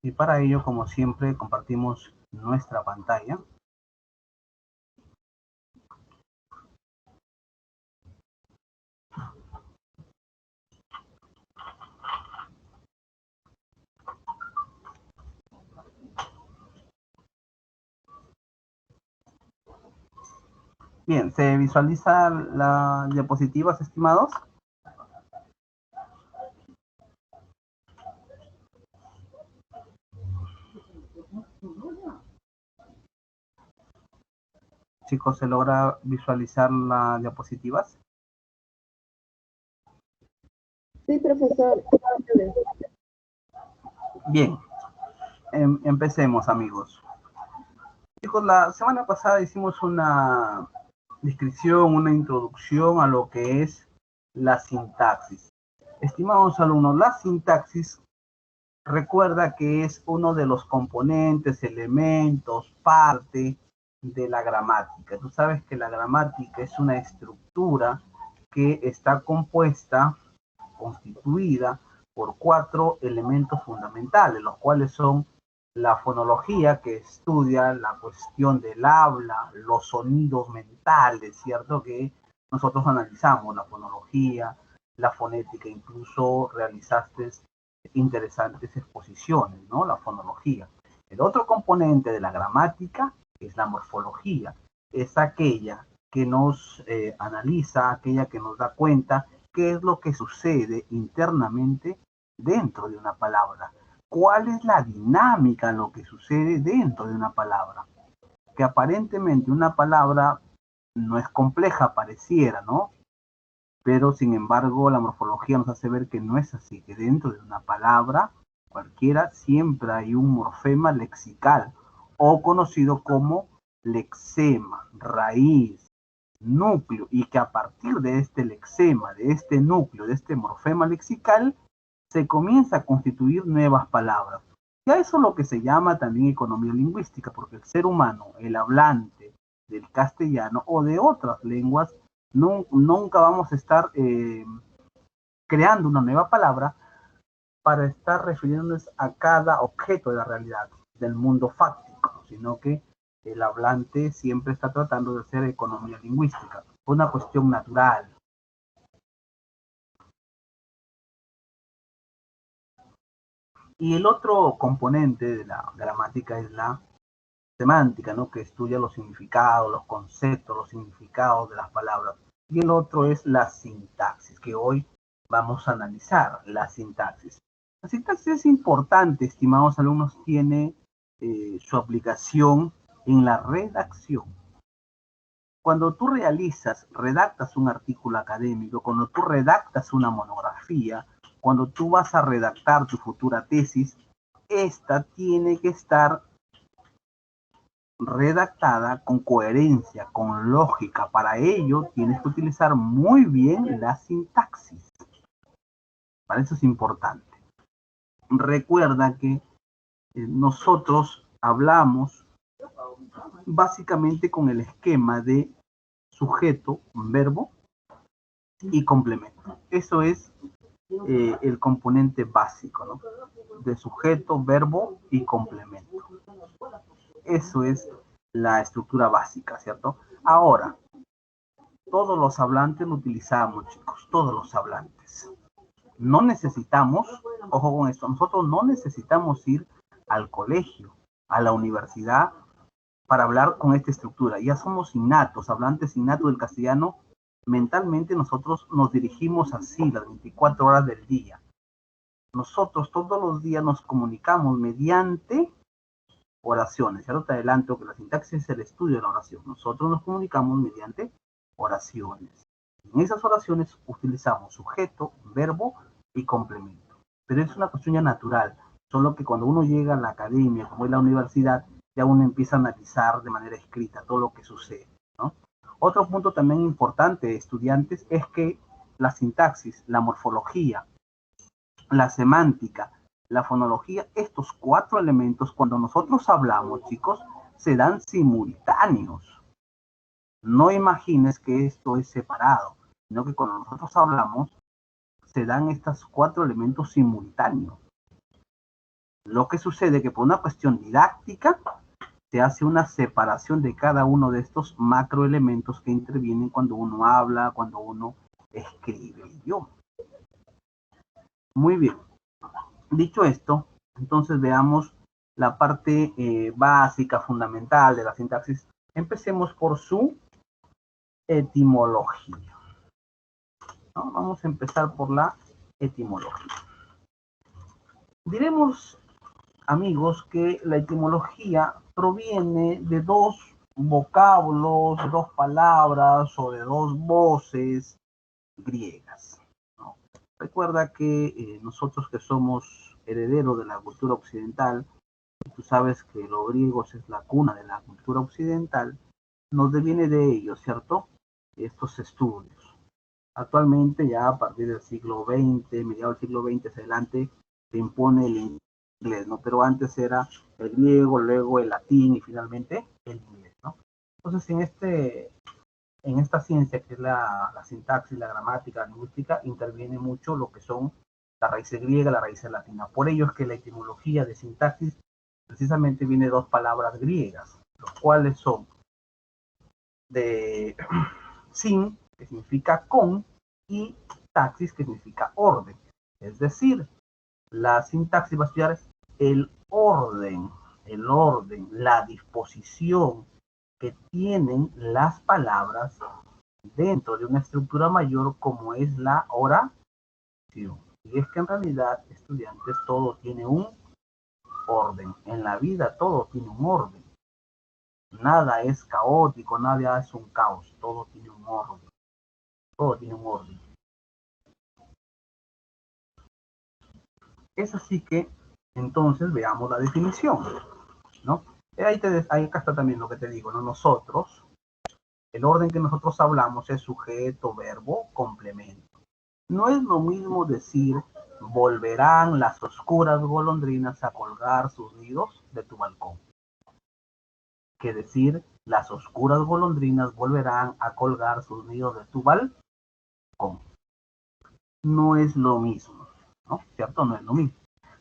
Y para ello, como siempre, compartimos nuestra pantalla. Bien, ¿se visualiza las diapositivas, estimados? Chicos, ¿se logra visualizar las diapositivas? Sí, profesor. Bien, empecemos, amigos. Chicos, la semana pasada hicimos una descripción, una introducción a lo que es la sintaxis. Estimados alumnos, la sintaxis recuerda que es uno de los componentes, elementos, parte de la gramática. Tú sabes que la gramática es una estructura que está constituida por 4 elementos fundamentales, los cuales son la fonología, que estudia la cuestión del habla, los sonidos mentales, ¿cierto? Que nosotros analizamos la fonología, la fonética, incluso realizaste interesantes exposiciones, ¿no? La fonología. El otro componente de la gramática es la morfología, es aquella que nos analiza, aquella que nos da cuenta qué es lo que sucede internamente dentro de una palabra. ¿Cuál es la dinámica de lo que sucede dentro de una palabra? Que aparentemente una palabra no es compleja, pareciera, ¿no? Pero sin embargo la morfología nos hace ver que no es así, que dentro de una palabra cualquiera siempre hay un morfema lexical o conocido como lexema, raíz, núcleo, y que a partir de este lexema, de este núcleo, de este morfema lexical, se comienza a constituir nuevas palabras. Y a eso es lo que se llama también economía lingüística, porque el ser humano, el hablante del castellano o de otras lenguas, nunca vamos a estar creando una nueva palabra para estar refiriéndonos a cada objeto de la realidad, del mundo fáctico, sino que el hablante siempre está tratando de hacer economía lingüística, una cuestión natural. Y el otro componente de la gramática es la semántica, ¿no? Que estudia los significados, los conceptos, los significados de las palabras. Y el otro es la sintaxis, que hoy vamos a analizar la sintaxis. La sintaxis es importante, estimados alumnos, tiene su aplicación en la redacción. Cuando tú redactas un artículo académico, cuando tú redactas una monografía, cuando tú vas a redactar tu futura tesis, esta tiene que estar redactada con coherencia, con lógica. Para ello tienes que utilizar muy bien la sintaxis. Para eso es importante. Recuerda que nosotros hablamos básicamente con el esquema de sujeto, verbo y complemento. Eso es el componente básico, ¿no? De sujeto, verbo y complemento. Eso es la estructura básica, ¿cierto? Ahora, todos los hablantes lo utilizamos, chicos, todos los hablantes. No necesitamos, ojo con esto, nosotros no necesitamos ir al colegio, a la universidad, para hablar con esta estructura. Ya somos innatos, hablantes innatos del castellano. Mentalmente nosotros nos dirigimos así las 24 horas del día. Nosotros todos los días nos comunicamos mediante oraciones. Ya te adelanto que la sintaxis es el estudio de la oración. Nosotros nos comunicamos mediante oraciones. En esas oraciones utilizamos sujeto, verbo y complemento. Pero es una cuestión ya natural. Solo que cuando uno llega a la academia, como es la universidad, ya uno empieza a analizar de manera escrita todo lo que sucede, ¿no? Otro punto también importante, estudiantes, es que la sintaxis, la morfología, la semántica, la fonología, estos 4 elementos, cuando nosotros hablamos, chicos, se dan simultáneos. No imagines que esto es separado, sino que cuando nosotros hablamos, se dan estos 4 elementos simultáneos. Lo que sucede es que por una cuestión didáctica se hace una separación de cada uno de estos macroelementos que intervienen cuando uno habla, cuando uno escribe el idioma. Muy bien. Dicho esto, entonces veamos la parte básica, fundamental de la sintaxis. Empecemos por su etimología, ¿no? Vamos a empezar por la etimología. Diremos, amigos, que la etimología proviene de dos vocablos, de dos palabras o de dos voces griegas, ¿no? Recuerda que nosotros que somos herederos de la cultura occidental, tú sabes que los griegos es la cuna de la cultura occidental, nos deviene de ellos, ¿cierto? Estos estudios. Actualmente ya a partir del siglo XX, mediados del siglo XX hacia adelante, se impone el inglés, ¿no? Pero antes era el griego, luego el latín y finalmente el inglés, ¿no? Entonces en esta ciencia que es la sintaxis, la gramática, la lingüística, interviene mucho lo que son las raíces griegas, las raíces latinas. Por ello es que la etimología de sintaxis precisamente viene de dos palabras griegas, los cuales son de sin, que significa con, y taxis, que significa orden. Es decir, la sintaxis va a estudiar el orden, la disposición que tienen las palabras dentro de una estructura mayor como es la oración. Y es que en realidad, estudiantes, todo tiene un orden. En la vida todo tiene un orden. Nada es caótico, nada es un caos. Todo tiene un orden. Todo tiene un orden. Es así que, entonces, veamos la definición, ¿no? Ahí acá está también lo que te digo, ¿no? Nosotros, el orden que nosotros hablamos es sujeto, verbo, complemento. No es lo mismo decir, volverán las oscuras golondrinas a colgar sus nidos de tu balcón, que decir, las oscuras golondrinas volverán a colgar sus nidos de tu balcón. No es lo mismo, ¿no? ¿Cierto? No es lo mismo.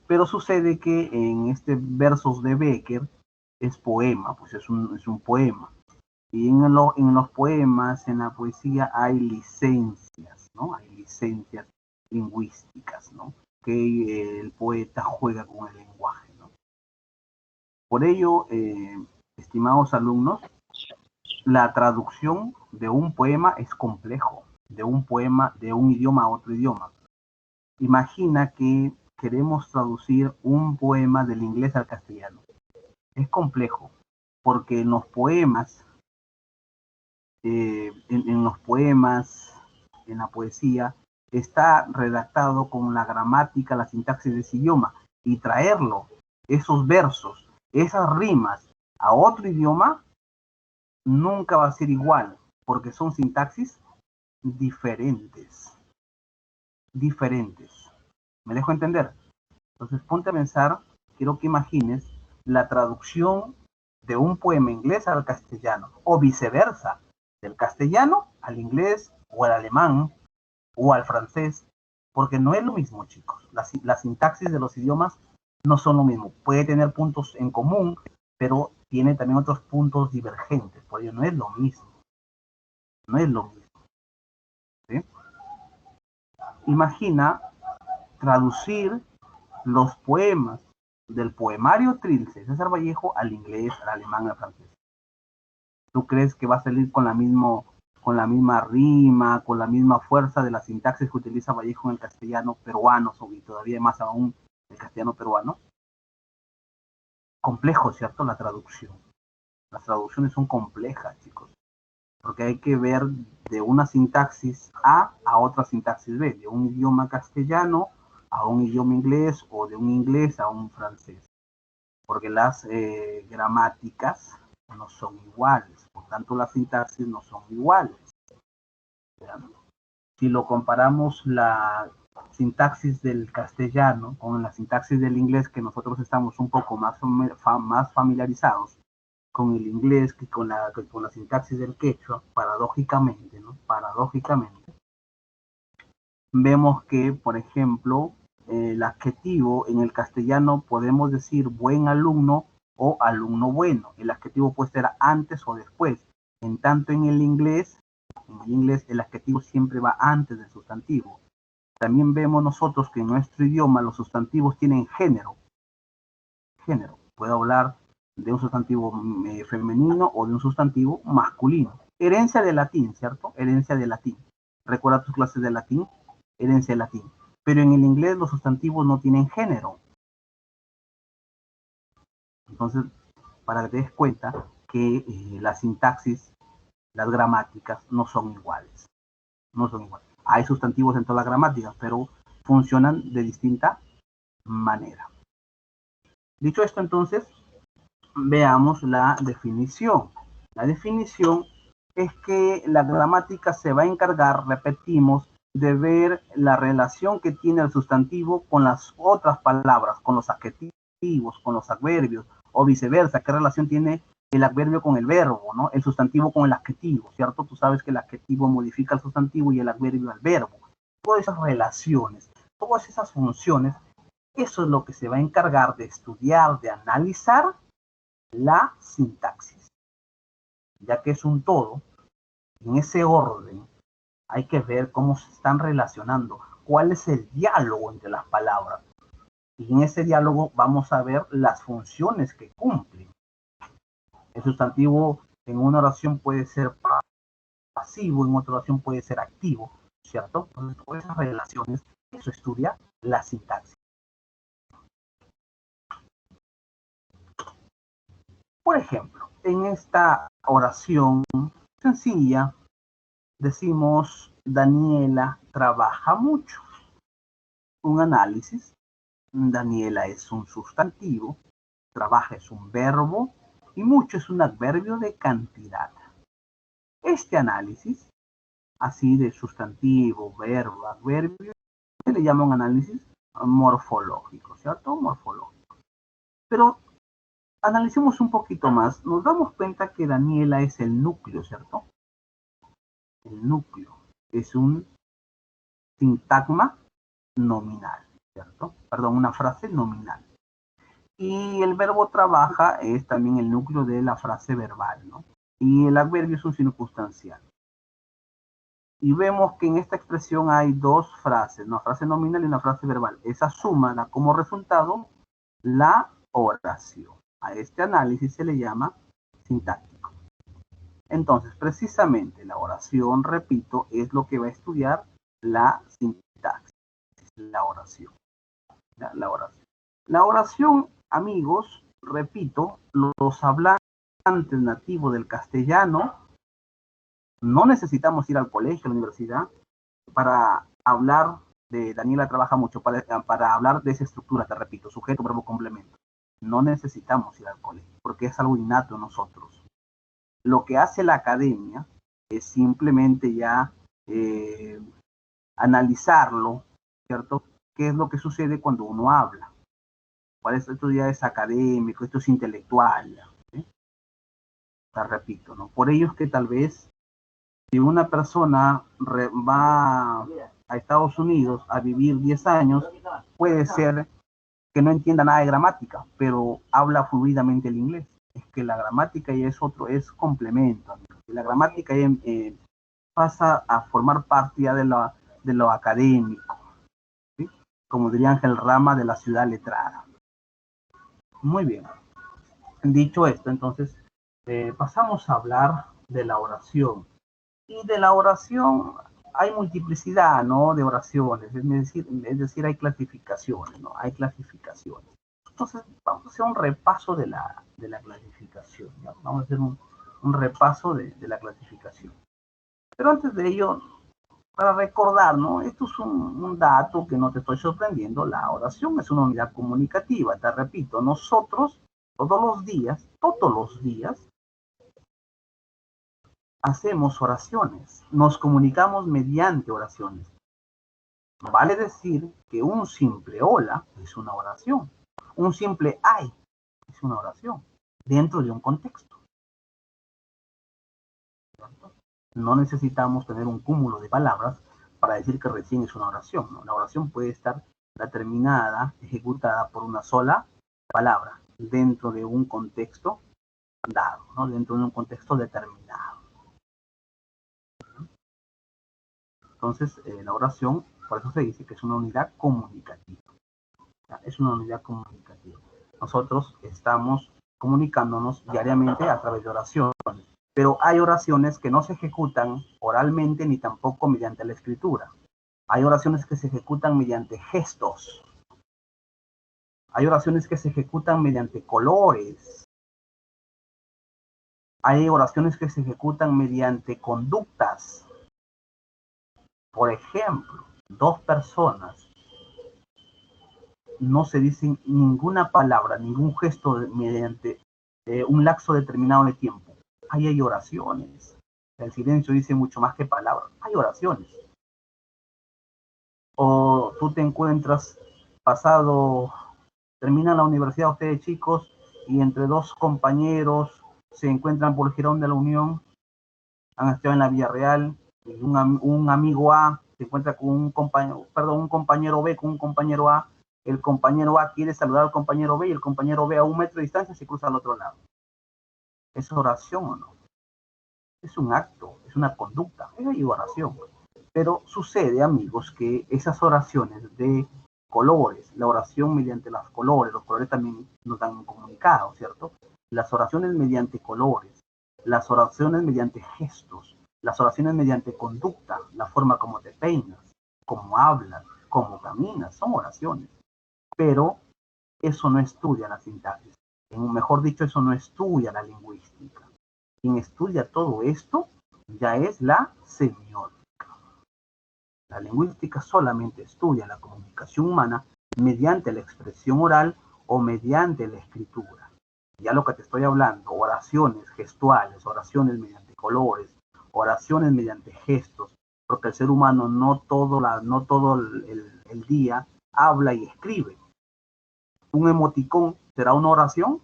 Pero sucede que en este versos de Becker es poema, pues es un poema. Y en los poemas, en la poesía, hay licencias, ¿no? Hay licencias lingüísticas, ¿no? Que el poeta juega con el lenguaje, ¿no? Por ello, estimados alumnos, la traducción de un poema es complejo, de un poema de un idioma a otro idioma. Imagina que queremos traducir un poema del inglés al castellano. Es complejo, porque en los poemas, en la poesía, está redactado con la gramática, la sintaxis de ese idioma, y traerlo, esos versos, esas rimas, a otro idioma, nunca va a ser igual, porque son sintaxis diferentes. Diferentes. ¿Me dejo entender? Entonces ponte a pensar, quiero que imagines la traducción de un poema inglés al castellano, o viceversa, del castellano al inglés, o al alemán, o al francés, porque no es lo mismo, chicos. La sintaxis de los idiomas no son lo mismo. Puede tener puntos en común, pero tiene también otros puntos divergentes, por ello no es lo mismo. No es lo mismo. ¿Sí? Imagina traducir los poemas del poemario Trilce de César Vallejo al inglés, al alemán, al francés. ¿Tú crees que va a salir con la misma rima, con la misma fuerza de la sintaxis que utiliza Vallejo en el castellano peruano, y todavía más aún el castellano peruano? Complejo, ¿cierto? La traducción. Las traducciones son complejas, chicos, porque hay que ver de una sintaxis a otra sintaxis B, de un idioma castellano a un idioma inglés o de un inglés a un francés, porque las gramáticas no son iguales, por tanto las sintaxis no son iguales. Si lo comparamos la sintaxis del castellano con la sintaxis del inglés, que nosotros estamos un poco más familiarizados con el inglés que con la sintaxis del quechua, paradójicamente, ¿no? Paradójicamente, vemos que, por ejemplo, el adjetivo en el castellano podemos decir buen alumno o alumno bueno. El adjetivo puede ser antes o después. En tanto en el inglés el adjetivo siempre va antes del sustantivo. También vemos nosotros que en nuestro idioma los sustantivos tienen género. Género. Puedo hablar de un sustantivo femenino o de un sustantivo masculino. Herencia de latín, ¿cierto? Herencia de latín. ¿Recuerda tus clases de latín? Herencia de latín. Pero en el inglés los sustantivos no tienen género. Entonces, para que te des cuenta que la sintaxis, las gramáticas no son iguales. No son iguales. Hay sustantivos en todas las gramáticas, pero funcionan de distinta manera. Dicho esto, entonces, veamos la definición. La definición es que la gramática se va a encargar, repetimos, de ver la relación que tiene el sustantivo con las otras palabras, con los adjetivos, con los adverbios, o viceversa, qué relación tiene el adverbio con el verbo, ¿no? El sustantivo con el adjetivo, ¿cierto? Tú sabes que el adjetivo modifica el sustantivo y el adverbio al verbo. Todas esas relaciones, todas esas funciones, eso es lo que se va a encargar de estudiar, de analizar la sintaxis, ya que es un todo. En ese orden hay que ver cómo se están relacionando, cuál es el diálogo entre las palabras. Y en ese diálogo vamos a ver las funciones que cumplen. El sustantivo en una oración puede ser pasivo, en otra oración puede ser activo, ¿cierto? Entonces, todas esas relaciones, eso estudia la sintaxis. Por ejemplo, en esta oración sencilla, decimos, Daniela trabaja mucho. Un análisis, Daniela es un sustantivo, trabaja es un verbo y mucho es un adverbio de cantidad. Este análisis, así de sustantivo, verbo, adverbio, se le llama un análisis morfológico, ¿cierto? Morfológico. Pero analicemos un poquito más. Nos damos cuenta que Daniela es el núcleo, ¿cierto? El núcleo es un sintagma nominal, ¿cierto? Perdón, una frase nominal. Y el verbo trabaja es también el núcleo de la frase verbal, ¿no? Y el adverbio es un circunstancial. Y vemos que en esta expresión hay dos frases, una frase nominal y una frase verbal. Esa suma da como resultado la oración. A este análisis se le llama sintáctico. Entonces, precisamente la oración, repito, es lo que va a estudiar la sintaxis, la oración. La oración. La oración, amigos, repito, los hablantes nativos del castellano, no necesitamos ir al colegio, a la universidad, para hablar de Daniela trabaja mucho, para hablar de esa estructura, te repito, sujeto, verbo, complemento. No necesitamos ir al colegio, porque es algo innato en nosotros. Lo que hace la academia es simplemente ya analizarlo, ¿cierto? ¿Qué es lo que sucede cuando uno habla? ¿Cuál es esto ya es académico, esto es intelectual? ¿Sí? Te repito, ¿no? Por ello es que tal vez si una persona va a Estados Unidos a vivir 10 años, puede ser que no entienda nada de gramática, pero habla fluidamente el inglés. Es que la gramática ya es otro, es complemento. La gramática ya, pasa a formar parte ya de lo académico, ¿sí? Como diría Ángel Rama, de la ciudad letrada. Muy bien. Dicho esto, entonces, pasamos a hablar de la oración. Y de la oración hay multiplicidad, ¿no? De oraciones, es decir, hay clasificaciones, ¿no? Hay clasificaciones. Entonces, vamos a hacer un repaso de la clasificación, ¿no? Vamos a hacer un repaso de la clasificación. Pero antes de ello, para recordar, ¿no? Esto es un dato que no te estoy sorprendiendo. La oración es una unidad comunicativa, te repito, nosotros todos los días, hacemos oraciones, nos comunicamos mediante oraciones. Vale decir que un simple hola es una oración, un simple ay es una oración, dentro de un contexto. No necesitamos tener un cúmulo de palabras para decir que recién es una oración, ¿no? La oración puede estar determinada, ejecutada por una sola palabra dentro de un contexto dado, ¿no? Dentro de un contexto determinado. Entonces, la oración, por eso se dice que es una unidad comunicativa. Es una unidad comunicativa. Nosotros estamos comunicándonos diariamente a través de oraciones, pero hay oraciones que no se ejecutan oralmente ni tampoco mediante la escritura. Hay oraciones que se ejecutan mediante gestos. Hay oraciones que se ejecutan mediante colores. Hay oraciones que se ejecutan mediante conductas. Por ejemplo, dos personas no se dicen ninguna palabra, ningún gesto mediante un lapso determinado de tiempo. Ahí hay oraciones. El silencio dice mucho más que palabras. Hay oraciones. O tú te encuentras termina la universidad ustedes chicos y entre dos compañeros se encuentran por el Jirón de la Unión, han estado en la Villarreal, y un amigo A se encuentra con un compañero B con un compañero A. El compañero A quiere saludar al compañero B y el compañero B a 1 metro de distancia se cruza al otro lado. ¿Es oración o no? Es un acto, es una conducta, es oración. Pero sucede, amigos, que esas oraciones de colores, la oración mediante los colores también nos dan un comunicado, ¿cierto? Las oraciones mediante colores, las oraciones mediante gestos, las oraciones mediante conducta, la forma como te peinas, cómo hablas, cómo caminas, son oraciones. Pero eso no estudia la sintaxis. Mejor dicho, eso no estudia la lingüística. Quien estudia todo esto ya es la semiótica. La lingüística solamente estudia la comunicación humana mediante la expresión oral o mediante la escritura. Ya lo que te estoy hablando, oraciones gestuales, oraciones mediante colores, oraciones mediante gestos, porque el ser humano no todo el día habla y escribe. Un emoticón será una oración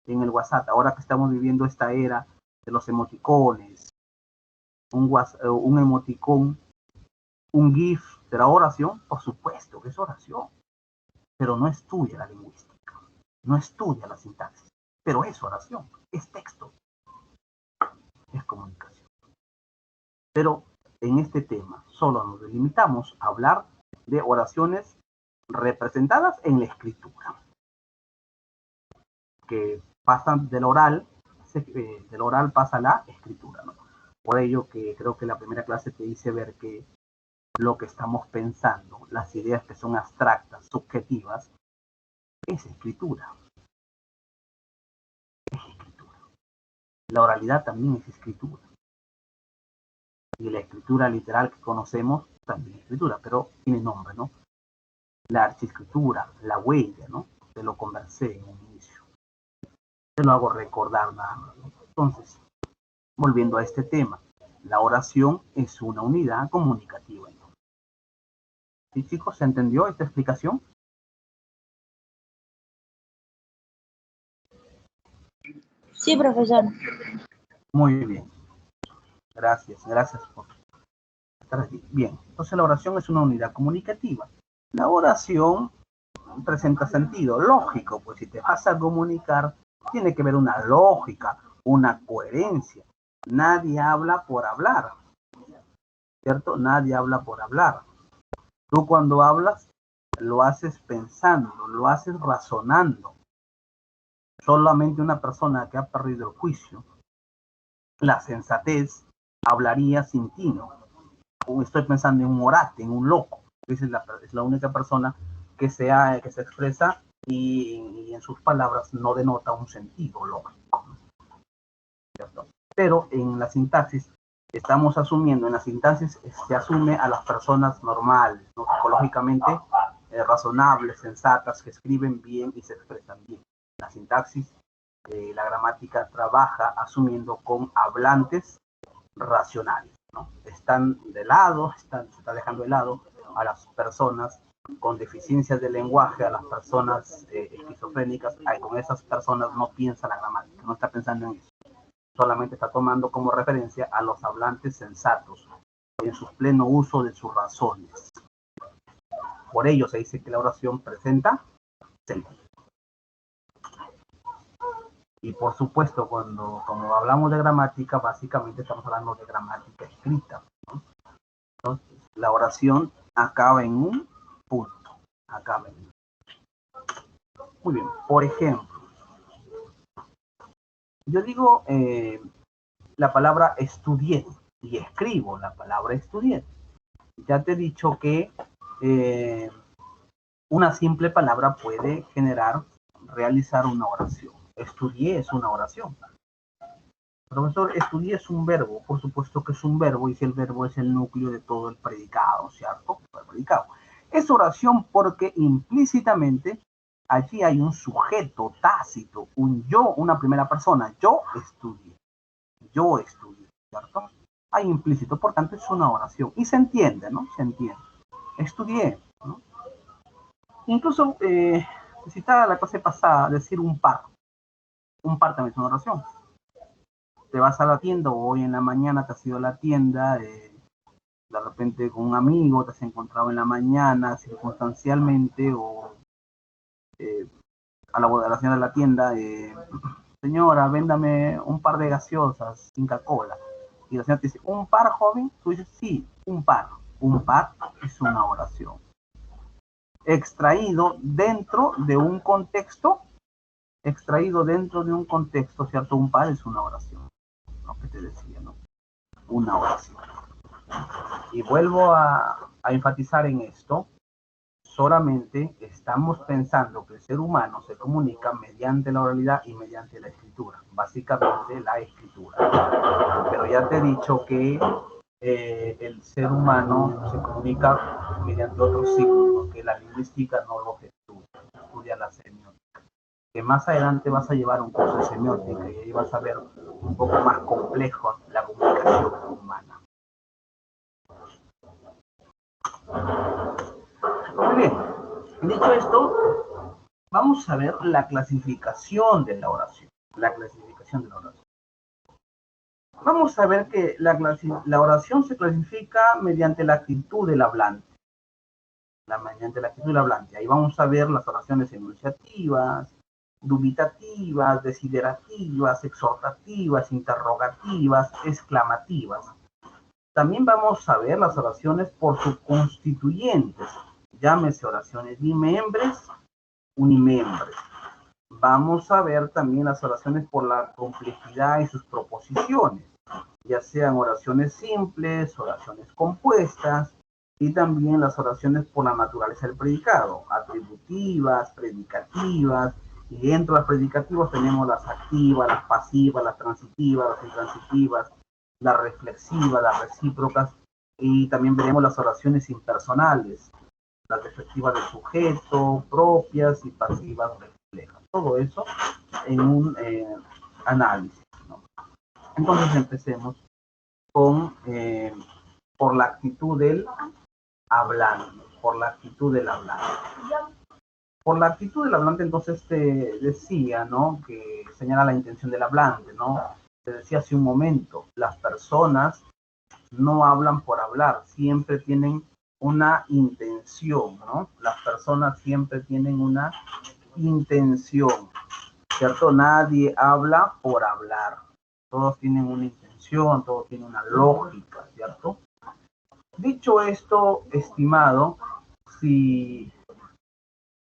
en el WhatsApp, ahora que estamos viviendo esta era de los emoticones, un emoticón, un GIF, ¿será oración? Por supuesto que es oración, pero no estudia la lingüística, no estudia la sintaxis, pero es oración, es texto, es comunicación. Pero en este tema solo nos limitamos a hablar de oraciones representadas en la escritura, que pasan del oral pasa a la escritura, ¿no? Por ello que creo que la primera clase te hice ver que lo que estamos pensando, las ideas que son abstractas, subjetivas, es escritura. Es escritura. La oralidad también es escritura. Y la escritura literal que conocemos también es escritura, pero tiene nombre, ¿no? La archiescritura, la huella, ¿no? Te lo conversé en un inicio. Te lo hago recordar nada más, ¿no? Entonces, volviendo a este tema, la oración es una unidad comunicativa, ¿no? ¿Sí, chicos? ¿Se entendió esta explicación? Sí, profesor. Muy bien. Gracias por estar aquí. Bien, entonces la oración es una unidad comunicativa. La oración presenta sentido lógico, pues si te vas a comunicar, tiene que haber una lógica, una coherencia. Nadie habla por hablar, ¿cierto? Nadie habla por hablar. Tú cuando hablas, lo haces pensando, lo haces razonando. Solamente una persona que ha perdido el juicio, la sensatez, hablaría sin tino. Estoy pensando en un orate, en un loco. Esa es la única persona que se expresa y en sus palabras no denota un sentido lógico, ¿cierto? Pero en la sintaxis estamos asumiendo, en la sintaxis se asume a las personas normales, ¿no? Psicológicamente razonables, sensatas, que escriben bien y se expresan bien. La sintaxis, la gramática trabaja asumiendo con hablantes racionales, ¿no? Están de lado, se está dejando de lado a las personas con deficiencias de lenguaje, a las personas esquizofrénicas. Con esas personas no piensa la gramática, no está pensando en eso. Solamente está tomando como referencia a los hablantes sensatos en su pleno uso de sus razones. Por ello se dice que la oración presenta sentido. Y por supuesto, como hablamos de gramática, básicamente estamos hablando de gramática escrita, ¿no? Entonces, la oración acaba en un punto. Acaba en un. Muy bien, por ejemplo, yo digo la palabra estudié y escribo la palabra estudié. Ya te he dicho que una simple palabra puede realizar una oración. Estudié es una oración. Profesor, estudié es un verbo. Por supuesto que es un verbo, y si el verbo es el núcleo de todo el predicado, ¿cierto? El predicado. Es oración porque implícitamente allí hay un sujeto tácito, un yo, una primera persona. Yo estudié, ¿cierto? Hay implícito, por tanto es una oración. Y se entiende, ¿no? Se entiende. Estudié, ¿no? Incluso, citaba la clase pasada, decir un par. Un par también es una oración. Te vas a la tienda, o hoy en la mañana te has ido a la tienda, de repente con un amigo, te has encontrado en la mañana, circunstancialmente, o a la señora de la tienda, señora, véndame un par de gaseosas sin Coca-Cola. Y la señora te dice, ¿un par, joven? Tú dices, sí, un par. Un par es una oración. Extraído dentro de un contexto, ¿cierto? Un par es una oración, lo que te decía, ¿no? Una oración. Y vuelvo a enfatizar en esto, solamente estamos pensando que el ser humano se comunica mediante la oralidad y mediante la escritura, básicamente la escritura. Pero ya te he dicho que el ser humano se comunica mediante otros signos, que la lingüística no los estudia la semiótica. Que más adelante vas a llevar un curso de semiótica y ahí vas a ver un poco más complejo la comunicación humana. Muy bien, dicho esto, vamos a ver la clasificación de la oración. Vamos a ver que la oración se clasifica mediante la actitud del hablante. Ahí vamos a ver las oraciones enunciativas, dubitativas, desiderativas, exhortativas, interrogativas, exclamativas. También vamos a ver las oraciones por sus constituyentes, llámese oraciones dimembres, unimembres. Vamos a ver también las oraciones por la complejidad y sus proposiciones, ya sean oraciones simples, oraciones compuestas, y también las oraciones por la naturaleza del predicado, atributivas, predicativas, y dentro de las predicativas tenemos las activas, las pasivas, las transitivas, las intransitivas, las reflexivas, las recíprocas, y también veremos las oraciones impersonales, las reflexivas del sujeto, propias y pasivas reflejas. Todo eso en un análisis, ¿no? Entonces empecemos con por la actitud del hablante, Por la actitud del hablante, entonces te decía, ¿no? Que señala la intención del hablante, ¿no? Te decía hace un momento, las personas no hablan por hablar, siempre tienen una intención, ¿no? Las personas siempre tienen una intención, ¿cierto? Nadie habla por hablar, todos tienen una intención, todos tienen una lógica, ¿cierto? Dicho esto, estimado, si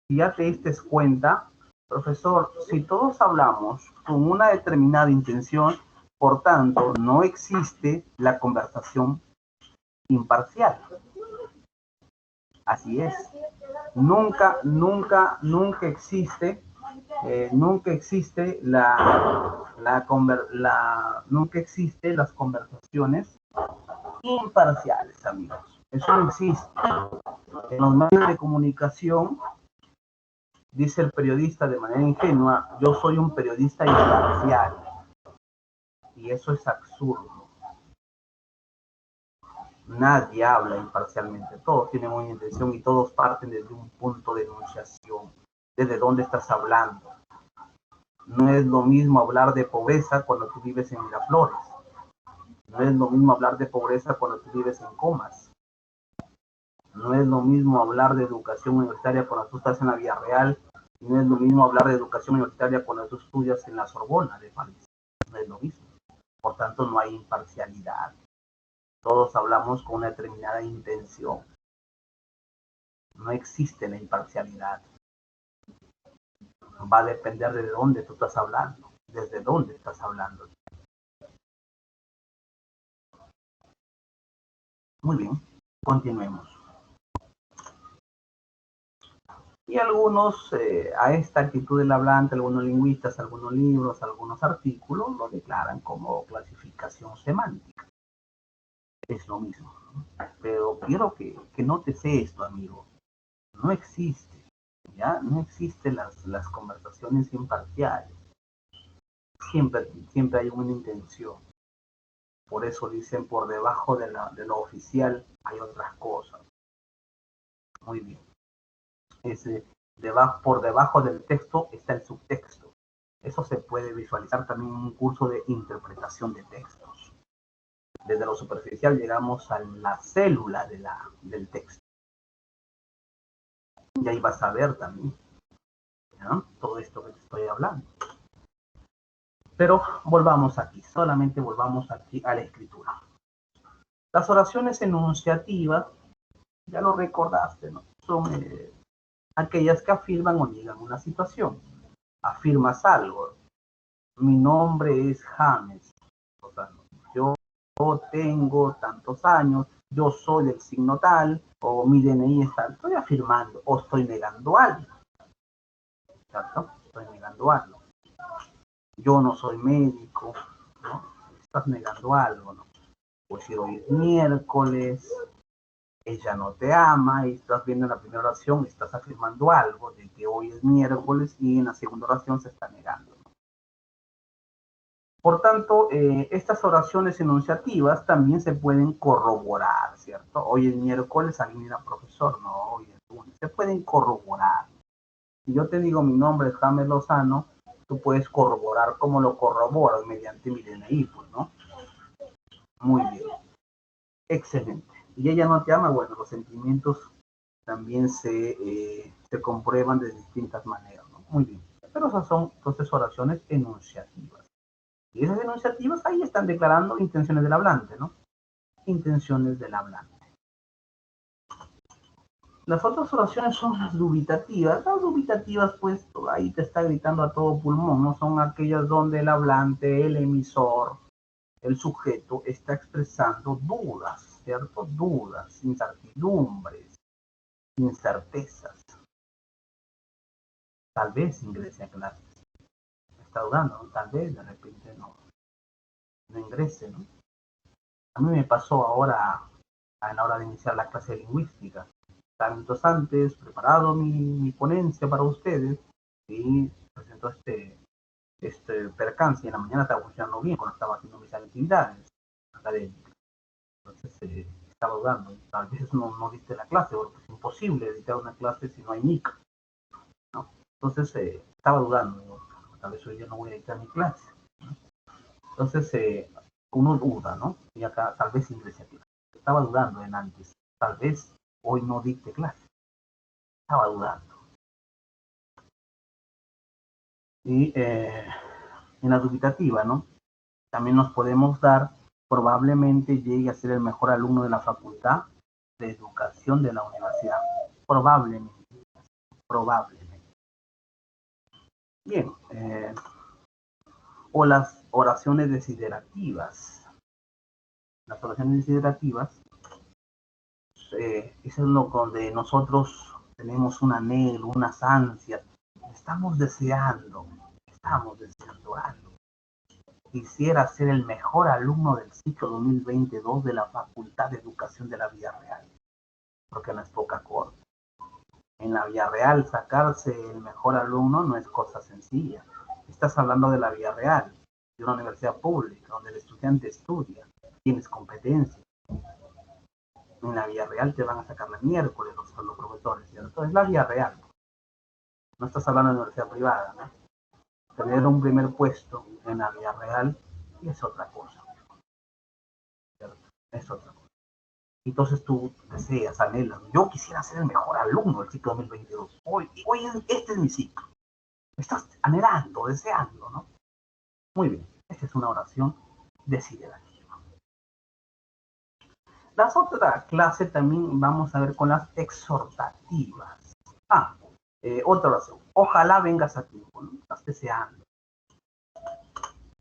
ya te diste cuenta, profesor, si todos hablamos con una determinada intención, por tanto, no existe la conversación imparcial. Así es. Nunca existe nunca existe las conversaciones imparciales, amigos. Eso no existe. En los medios de comunicación, dice el periodista de manera ingenua, yo soy un periodista imparcial. Y eso es absurdo. Nadie habla imparcialmente. Todos tienen una intención y todos parten desde un punto de enunciación. ¿Desde dónde estás hablando? No es lo mismo hablar de pobreza cuando tú vives en. No es lo mismo hablar de pobreza cuando tú vives en Comas. No es lo mismo hablar de educación universitaria cuando tú estás en la vida real, y no es lo mismo hablar de educación universitaria cuando tú estudias en la Sorbona de París. No es lo mismo. Por tanto, no hay imparcialidad. Todos hablamos con una determinada intención. No existe la imparcialidad. Va a depender de dónde tú estás hablando, desde dónde estás hablando. Muy bien, continuemos. Y algunos, a esta actitud del hablante, algunos lingüistas, algunos libros, algunos artículos, lo declaran como clasificación semántica. Es lo mismo, ¿no? Pero quiero que notes esto, amigo. No existe, ¿ya? No existen las conversaciones imparciales. Siempre hay una intención. Por eso dicen por debajo de lo oficial hay otras cosas. Muy bien. Por debajo del texto está el subtexto. Eso se puede visualizar también en un curso de interpretación de textos. Desde lo superficial llegamos a la célula del texto. Y ahí vas a ver también, ¿no?, todo esto que te estoy hablando. Pero volvamos aquí, solamente volvamos aquí a la escritura. Las oraciones enunciativas, ya lo recordaste, ¿no? Son aquellas que afirman o niegan una situación. Afirmas algo. Mi nombre es James. O sea, yo tengo tantos años, yo soy del signo tal, o mi DNI es tal. Estoy afirmando o estoy negando algo. ¿Cierto? Estoy negando algo. Yo no soy médico, ¿no? Estás negando algo, ¿no? Pues si hoy es miércoles, ella no te ama, y estás viendo en la primera oración, estás afirmando algo de que hoy es miércoles, y en la segunda oración se está negando, ¿no? Por tanto, estas oraciones enunciativas también se pueden corroborar, ¿cierto? Hoy es miércoles, alguien era profesor, no, hoy es lunes. Se pueden corroborar. Si yo te digo mi nombre es James Lozano, tú puedes corroborar cómo lo corroboras mediante mi DNI, pues, ¿no? Muy bien. Excelente. Y ella no te ama, bueno, los sentimientos también se comprueban de distintas maneras, ¿no? Muy bien. Pero esas son entonces oraciones enunciativas. Y esas enunciativas ahí están declarando intenciones del hablante, ¿no? Intenciones del hablante. Las otras oraciones son las dubitativas. Las dubitativas, pues, ahí te está gritando a todo pulmón, ¿no? Son aquellas donde el hablante, el emisor, el sujeto está expresando dudas, ¿cierto? Dudas, incertidumbres, incertezas. Tal vez ingrese a clases. Está dudando, ¿no? Tal vez de repente no ingrese, ¿no? A mí me pasó ahora a la hora de iniciar la clase de lingüística. Estaba minutos antes, preparado mi ponencia para ustedes, y presentó este percance. En la mañana estaba funcionando bien cuando estaba haciendo mis actividades académicas. Entonces estaba dudando. Tal vez no diste la clase, porque es imposible dictar una clase si no hay MIC, ¿no? Entonces estaba dudando, ¿no? Tal vez hoy día no voy a dictar mi clase, ¿no? Entonces uno duda, ¿no? Y acá tal vez ingrese a clase. Estaba dudando en antes. Tal vez hoy no dicte clase. Estaba dudando. Y en la dubitativa, ¿no? También nos podemos dar, probablemente llegue a ser el mejor alumno de la facultad de educación de la universidad. Probablemente. Probablemente. Bien. O las oraciones desiderativas. Las oraciones desiderativas, eso es lo donde nosotros tenemos un anhelo, unas ansias. Estamos deseando algo. Quisiera ser el mejor alumno del ciclo 2022 de la Facultad de Educación de la Villarreal, porque no es poca cosa. En la Villarreal sacarse el mejor alumno no es cosa sencilla. Estás hablando de la Villarreal, de una universidad pública, donde el estudiante estudia, tienes competencia. En la Villarreal te van a sacar el miércoles los profesores, ¿cierto? Es la Villarreal. No estás hablando de universidad privada, ¿no? Tener un primer puesto en la Villarreal es otra cosa, ¿cierto? Es otra cosa. Entonces tú deseas, anhelas, yo quisiera ser el mejor alumno del ciclo 2022. Hoy este es mi ciclo. Estás anhelando, deseando, ¿no? Muy bien, esta es una oración desiderativa. Las otras clases también vamos a ver con las exhortativas. Otra oración. Ojalá vengas a tiempo, ¿no? Estás deseando.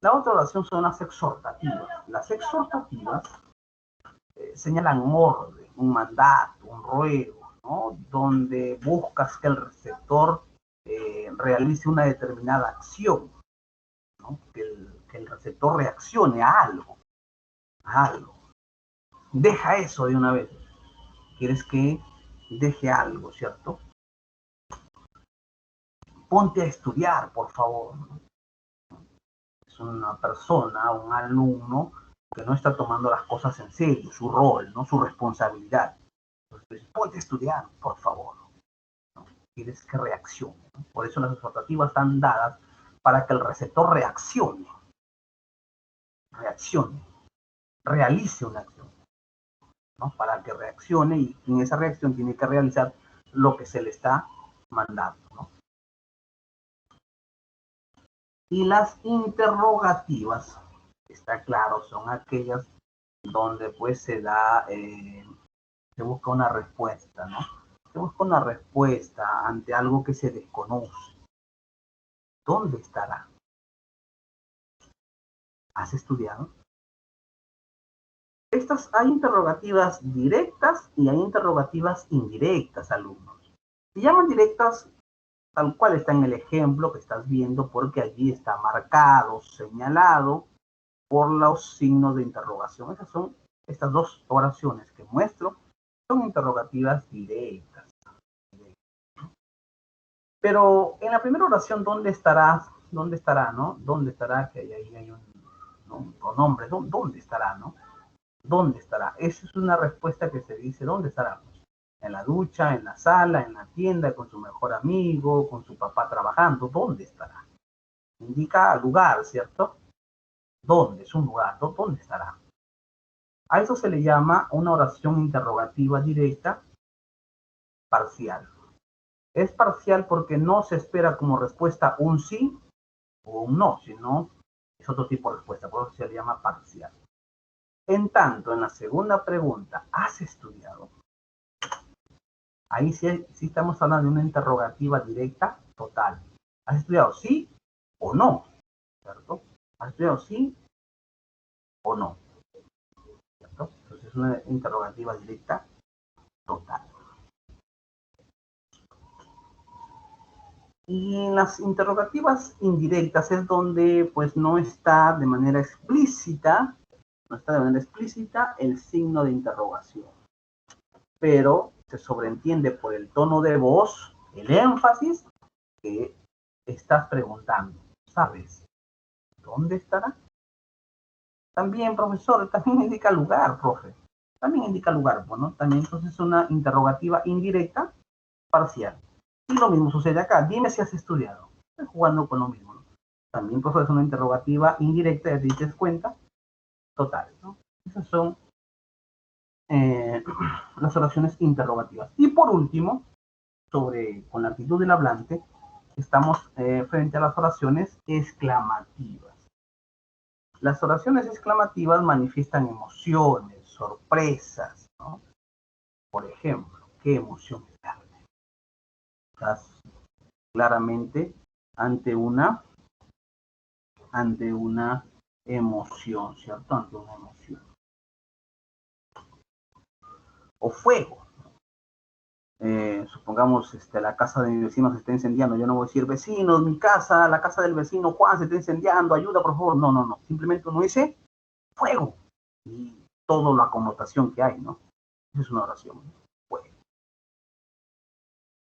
La otra oración son las exhortativas. Las exhortativas señalan orden, un mandato, un ruego, ¿no? Donde buscas que el receptor realice una determinada acción, ¿no? Que el receptor reaccione a algo, Deja eso de una vez. Quieres que deje algo, ¿cierto? Ponte a estudiar, por favor, ¿no? Es una persona, un alumno que no está tomando las cosas en serio, su rol, ¿no? Su responsabilidad. Entonces, ponte a estudiar, por favor, ¿no? Quieres que reaccione, ¿no? Por eso las exhortativas están dadas para que el receptor reaccione, realice una acción, ¿no? Para que reaccione y en esa reacción tiene que realizar lo que se le está mandando, ¿no? Y las interrogativas, está claro, son aquellas donde pues se busca una respuesta, ¿no? Se busca una respuesta ante algo que se desconoce. ¿Dónde estará? ¿Has estudiado? Hay interrogativas directas y hay interrogativas indirectas, alumnos. Se llaman directas tal cual está en el ejemplo que estás viendo, porque allí está marcado, señalado por los signos de interrogación. Esas son estas dos oraciones que muestro, son interrogativas directas. Pero en la primera oración, ¿dónde estará? ¿Dónde estará, no? ¿Dónde estará? Que ahí hay un pronombre. ¿Dónde estará, no? ¿Dónde estará? Esa es una respuesta que se dice, ¿dónde estará? En la ducha, en la sala, en la tienda, con su mejor amigo, con su papá trabajando. ¿Dónde estará? Indica lugar, ¿cierto? ¿Dónde? Es un lugar. ¿Dónde estará? A eso se le llama una oración interrogativa directa parcial. Es parcial porque no se espera como respuesta un sí o un no, sino es otro tipo de respuesta, por eso se le llama parcial. En tanto, en la segunda pregunta, ¿has estudiado? Ahí sí estamos hablando de una interrogativa directa total. ¿Has estudiado sí o no? ¿Cierto? ¿Has estudiado sí o no? ¿Cierto? Entonces es una interrogativa directa total. Y en las interrogativas indirectas es donde pues no está de manera explícita el signo de interrogación. Pero se sobreentiende por el tono de voz, el énfasis, que estás preguntando. ¿Sabes dónde estará? También, profesor, también indica lugar, profe. También indica lugar, ¿no? También entonces es una interrogativa indirecta parcial. Y lo mismo sucede acá. Dime si has estudiado. Estoy jugando con lo mismo, ¿no? También, profesor, es una interrogativa indirecta, ya te dices cuenta, total, ¿no? Esas son las oraciones interrogativas. Y por último, con la actitud del hablante, estamos frente a las oraciones exclamativas. Las oraciones exclamativas manifiestan emociones, sorpresas, ¿no? Por ejemplo, ¿qué emoción es darle? Estás claramente ante una emoción, ¿cierto? Ante una emoción. O fuego. Supongamos la casa de mi vecino se está incendiando, yo no voy a decir, vecinos, mi casa, la casa del vecino Juan se está incendiando, ayuda por favor. No, simplemente uno dice fuego y toda la connotación que hay, ¿no? Esa es una oración, fuego.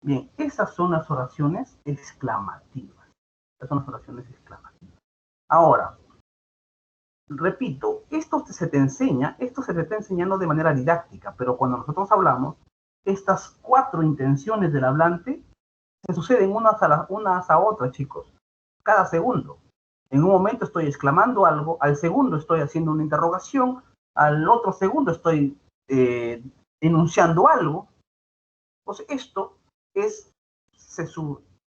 Bien, esas son las oraciones exclamativas. Esas son las oraciones exclamativas. Ahora, repito, esto se te está enseñando de manera didáctica, pero cuando nosotros hablamos, estas 4 intenciones del hablante se suceden unas a otras, chicos, cada segundo. En un momento estoy exclamando algo, al segundo estoy haciendo una interrogación, al otro segundo estoy enunciando algo. Pues esto es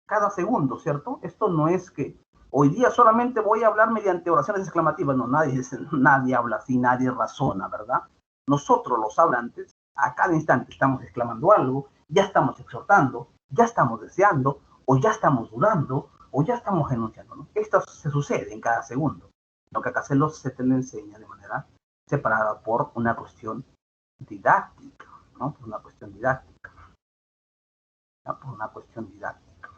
cada segundo, ¿cierto? Esto no es que hoy día solamente voy a hablar mediante oraciones exclamativas. No, nadie habla así, nadie razona, ¿verdad? Nosotros los hablantes, a cada instante estamos exclamando algo, ya estamos exhortando, ya estamos deseando, o ya estamos dudando, o ya estamos enunciando, ¿no? Esto se sucede en cada segundo. Lo que acá se le enseña de manera separada por una cuestión didáctica, ¿no? Por una cuestión didáctica. ¿No? Por una cuestión didáctica.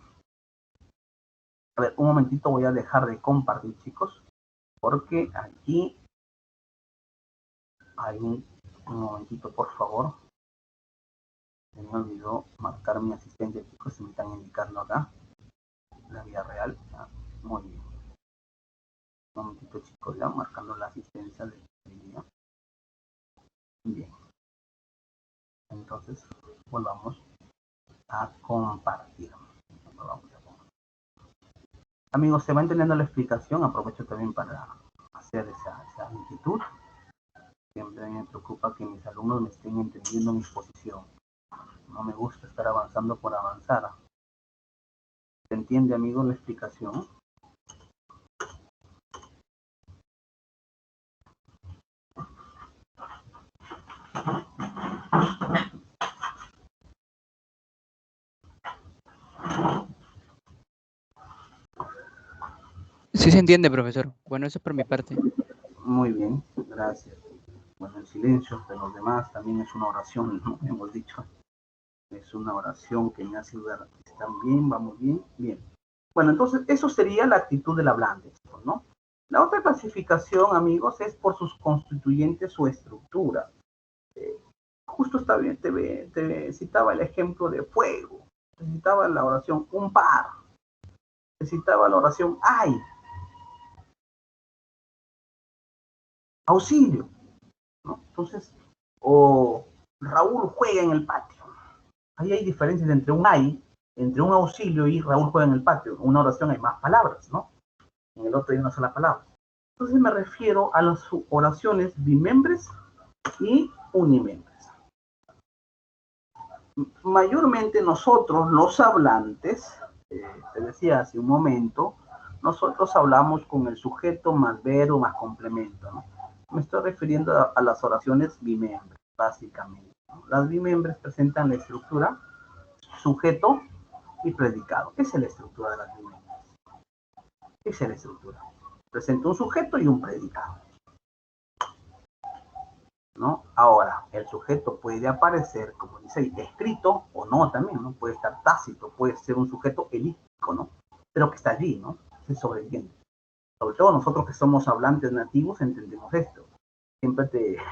A ver, un momentito, voy a dejar de compartir, chicos, porque aquí hay un momentito, por favor. Se me olvidó marcar mi asistente, chicos, se me están indicando acá la vida real. ¿Ya? Muy bien. Un momentito, chicos, ya marcando la asistencia del día. Bien. Entonces, volvamos a compartir. Amigos, ¿se va entendiendo la explicación? Aprovecho también para hacer esa inquietud. Siempre me preocupa que mis alumnos me estén entendiendo mi posición. No me gusta estar avanzando por avanzar. ¿Se entiende, amigo, la explicación? Sí se entiende, profesor. Bueno, eso es por mi parte. Muy bien, gracias. Bueno, el silencio de los demás también es una oración, ¿no? Hemos dicho. Es una oración que me hace dudar. ¿Están bien? ¿Vamos bien? Bien. Bueno, entonces eso sería la actitud del hablante, ¿no? La otra clasificación, amigos, es por sus constituyentes o estructura. Justo está bien, te citaba el ejemplo de fuego, te citaba la oración un par, te citaba la oración ay, auxilio, ¿no? Entonces, o Raúl juega en el patio. Ahí hay diferencias entre un ay, entre un auxilio y Raúl juega en el patio. En una oración hay más palabras, ¿no? En el otro hay una sola palabra. Entonces me refiero a las oraciones bimembres y unimembres. Mayormente nosotros, los hablantes, te decía hace un momento, nosotros hablamos con el sujeto más verbo más complemento, ¿no? Me estoy refiriendo a las oraciones bimembres, básicamente, ¿no? Las bimembres presentan la estructura sujeto y predicado. Esa es la estructura de las bimembres. Esa es la estructura. Presenta un sujeto y un predicado, ¿no? Ahora, el sujeto puede aparecer, como dice ahí, escrito o no también, ¿no? Puede estar tácito, puede ser un sujeto elíptico, ¿no? Pero que está allí, ¿no? Se sobreentiende. Sobre todo nosotros que somos hablantes nativos entendemos esto.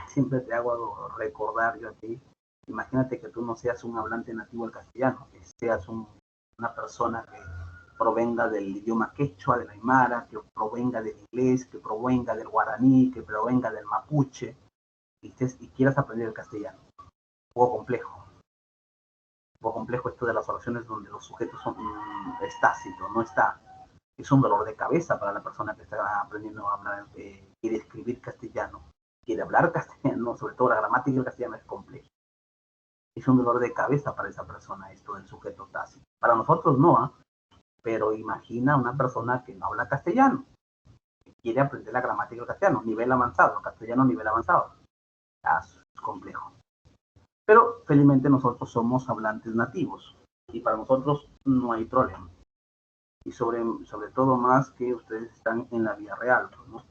Siempre te hago recordar yo a ti, imagínate que tú no seas un hablante nativo del castellano, que seas una persona que provenga del idioma quechua, del aymara, que provenga del inglés, que provenga del guaraní, que provenga del mapuche, y quieras aprender el castellano. Un poco complejo esto de las oraciones donde los sujetos son tácito, no está. Es un dolor de cabeza para la persona que está aprendiendo a hablar, quiere escribir castellano, quiere hablar castellano, sobre todo la gramática del castellano es compleja. Es un dolor de cabeza para esa persona esto del sujeto tácito. Para nosotros no, ¿eh? Pero imagina una persona que no habla castellano, que quiere aprender la gramática del castellano, nivel avanzado, castellano nivel avanzado. Es complejo. Pero felizmente nosotros somos hablantes nativos y para nosotros no hay problema. Y sobre todo más que ustedes están en la vida real, ¿no?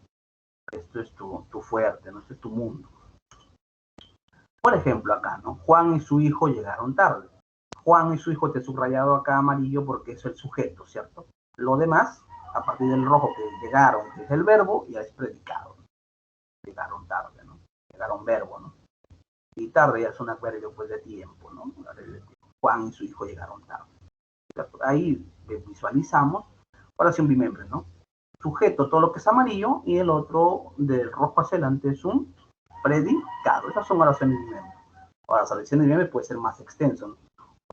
Esto es tu fuerte, ¿no? Este es tu mundo. Por ejemplo, acá, ¿no? Juan y su hijo llegaron tarde. Juan y su hijo te he subrayado acá amarillo porque es el sujeto, ¿cierto? Lo demás, a partir del rojo que llegaron, que es el verbo, ya es predicado. Llegaron tarde, ¿no? Llegaron verbo, ¿no? Y tarde ya es un adverbio pues, de tiempo, ¿no? Juan y su hijo llegaron tarde. Ahí visualizamos oración bimembre, ¿no? Sujeto, todo lo que es amarillo, y el otro del rojo hacia adelante es un predicado. Esas son oraciones bimembres. Ahora, las oraciones bimembres puede ser más extenso, ¿no?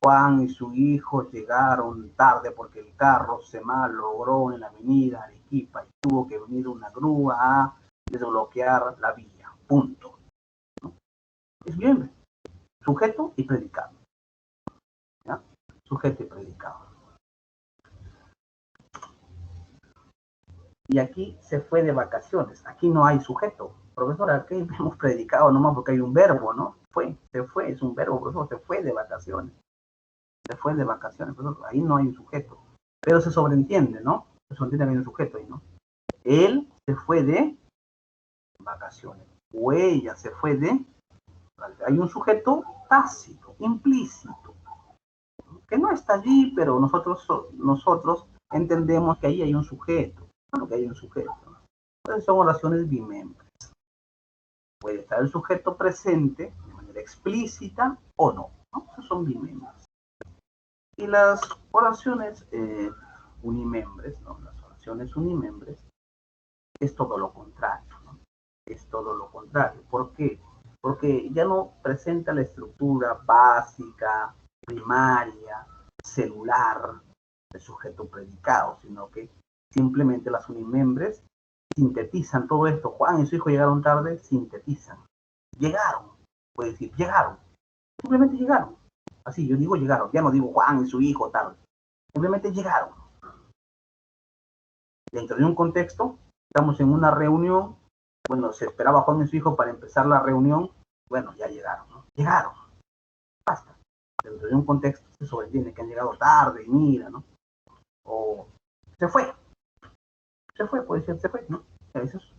Juan y su hijo llegaron tarde porque el carro se malogró en la avenida Arequipa y tuvo que venir una grúa a desbloquear la vía. Punto. ¿No? Es bien, sujeto y predicado. ¿Ya? Sujeto y predicado. Y aquí se fue de vacaciones. Aquí no hay sujeto. Profesor, aquí hemos predicado nomás porque hay un verbo, ¿no? Se fue, es un verbo, profesor, se fue de vacaciones. Se fue de vacaciones, profesor, ahí no hay un sujeto. Pero se sobreentiende, ¿no? Se sobreentiende que hay un sujeto ahí, ¿no? Él se fue de vacaciones. O ella se fue de... Hay un sujeto tácito, implícito, que no está allí, pero nosotros entendemos que ahí hay un sujeto. Claro que hay un sujeto. Entonces son oraciones bimembres. Puede estar el sujeto presente de manera explícita o no, ¿no? Esos son bimembres. Y las oraciones unimembres, ¿no? Las oraciones unimembres es todo lo contrario, ¿no? Es todo lo contrario. ¿Por qué? Porque ya no presenta la estructura básica, primaria, celular del sujeto predicado, sino que simplemente las unimembres sintetizan todo esto. Juan y su hijo llegaron tarde, sintetizan. Llegaron, puede decir, llegaron. Simplemente llegaron. Así, yo digo llegaron, ya no digo Juan y su hijo tarde. Simplemente llegaron. Dentro de un contexto, estamos en una reunión, bueno, se esperaba Juan y su hijo para empezar la reunión, bueno, ya llegaron, ¿no? Llegaron, basta. Dentro de un contexto se sobreentiende que han llegado tarde y mira, ¿no? O se fue, puede ser, se fue, ¿no? Eso es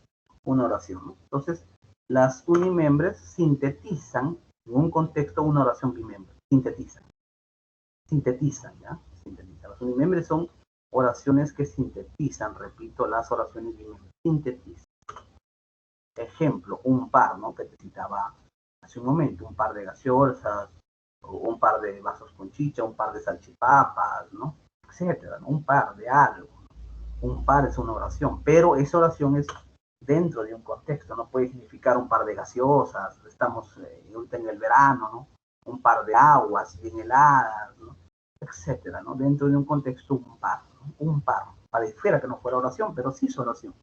una oración, ¿no? Entonces, las unimembres sintetizan en un contexto una oración bimembre, sintetizan, ¿ya? Sintetizan. Las unimembres son oraciones que sintetizan, repito, las oraciones bimembres, sintetizan. Ejemplo, un par, ¿no? Que te citaba hace un momento, un par de gaseosas, o un par de vasos con chicha, un par de salchipapas, ¿no? Etcétera, ¿no? Un par de algo. Un par es una oración, pero esa oración es dentro de un contexto, no puede significar un par de gaseosas, estamos ahorita en el verano, ¿no? Un par de aguas bien heladas, ¿no? Etcétera, ¿no? Dentro de un contexto, un par, ¿no? Un par. Pareciera que no fuera oración, pero sí es oración.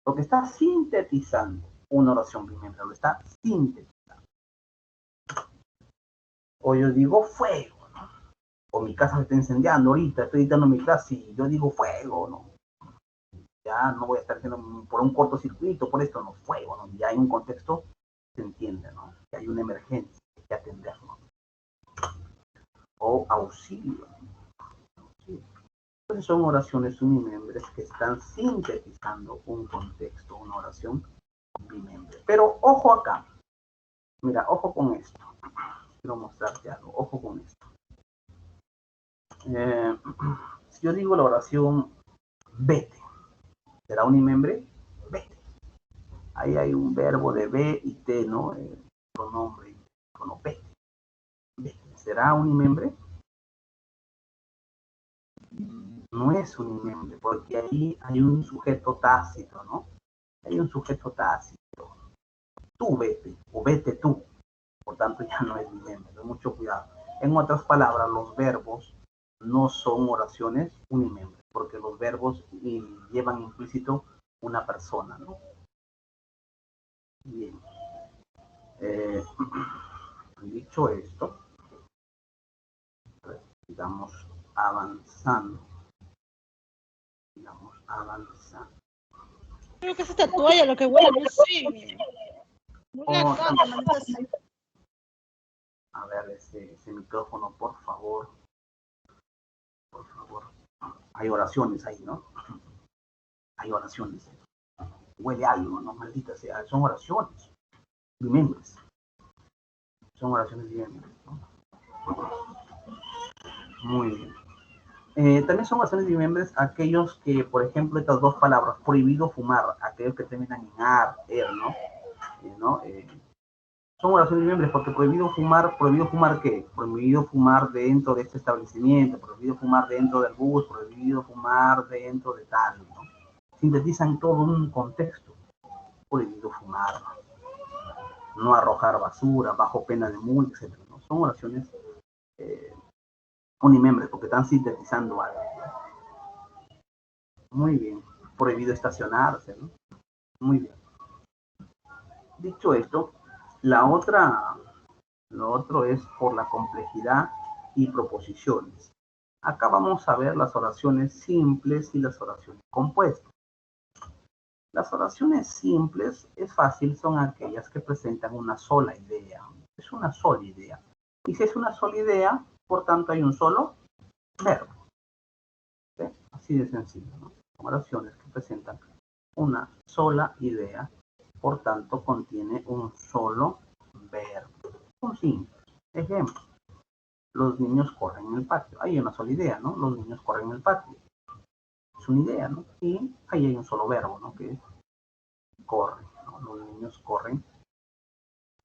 Lo que está sintetizando una oración bimembra, lo está sintetizando. O yo digo fuego, ¿no? O mi casa se está incendiando ahorita, estoy editando mi clase y yo digo fuego, ¿no? Ya no voy a estar haciendo por un cortocircuito, por esto, no, fuego, ¿no? Ya hay un contexto, se entiende, ¿no? Que hay una emergencia, hay que atenderlo. O auxilio. Entonces son oraciones unimembres que están sintetizando un contexto, una oración bimembre. Pero ojo acá, mira, ojo con esto. Quiero mostrarte algo, ojo con esto. Si yo digo la oración vete, ¿será unimembre? Vete. Ahí hay un verbo de ve y te, ¿no? Pronombre, bueno, vete. Vete. ¿Será unimembre? No es unimembre, porque ahí hay un sujeto tácito, ¿no? Hay un sujeto tácito. Tú vete, o vete tú. Por tanto, ya no es unimembre. Mucho cuidado. En otras palabras, los verbos no son oraciones unimembres, porque los verbos llevan implícito una persona, ¿no? Bien. Dicho esto, sigamos avanzando. Sigamos avanzando. Creo que es esta toalla lo que huele, no sé. Oh, a ver, ese micrófono, por favor. Por favor. Hay oraciones ahí, ¿no? Hay oraciones. Huele algo, ¿no? Maldita sea. Son oraciones. Bimembres. Son oraciones bimembres, ¿no? Muy bien. También son oraciones bimembres aquellos que, por ejemplo, estas dos palabras, prohibido fumar, aquellos que terminan en ar, ¿no? Son oraciones bimembres porque prohibido fumar ¿qué? Prohibido fumar dentro de este establecimiento, prohibido fumar dentro del bus, prohibido fumar dentro de tal, ¿no? Sintetizan todo un contexto. Prohibido fumar, no arrojar basura, bajo pena de multa, etc. ¿no? Son oraciones unimembres porque están sintetizando algo. Muy bien. Prohibido estacionarse, ¿no? Muy bien. Dicho esto, la otra Lo otro es por la complejidad y proposiciones. Acá vamos a ver las oraciones simples y las oraciones compuestas. Las oraciones simples es fácil, son aquellas que presentan una sola idea. Es una sola idea. Y si es una sola idea, por tanto hay un solo verbo. ¿Sí? Así de sencillo, ¿no? Son oraciones que presentan una sola idea, por tanto contiene un solo verbo. Un simple ejemplo. Los niños corren en el patio. Hay una sola idea, ¿no? Los niños corren en el patio. Es una idea, ¿no? Y ahí hay un solo verbo, ¿no? Que es corre, ¿no? Los niños corren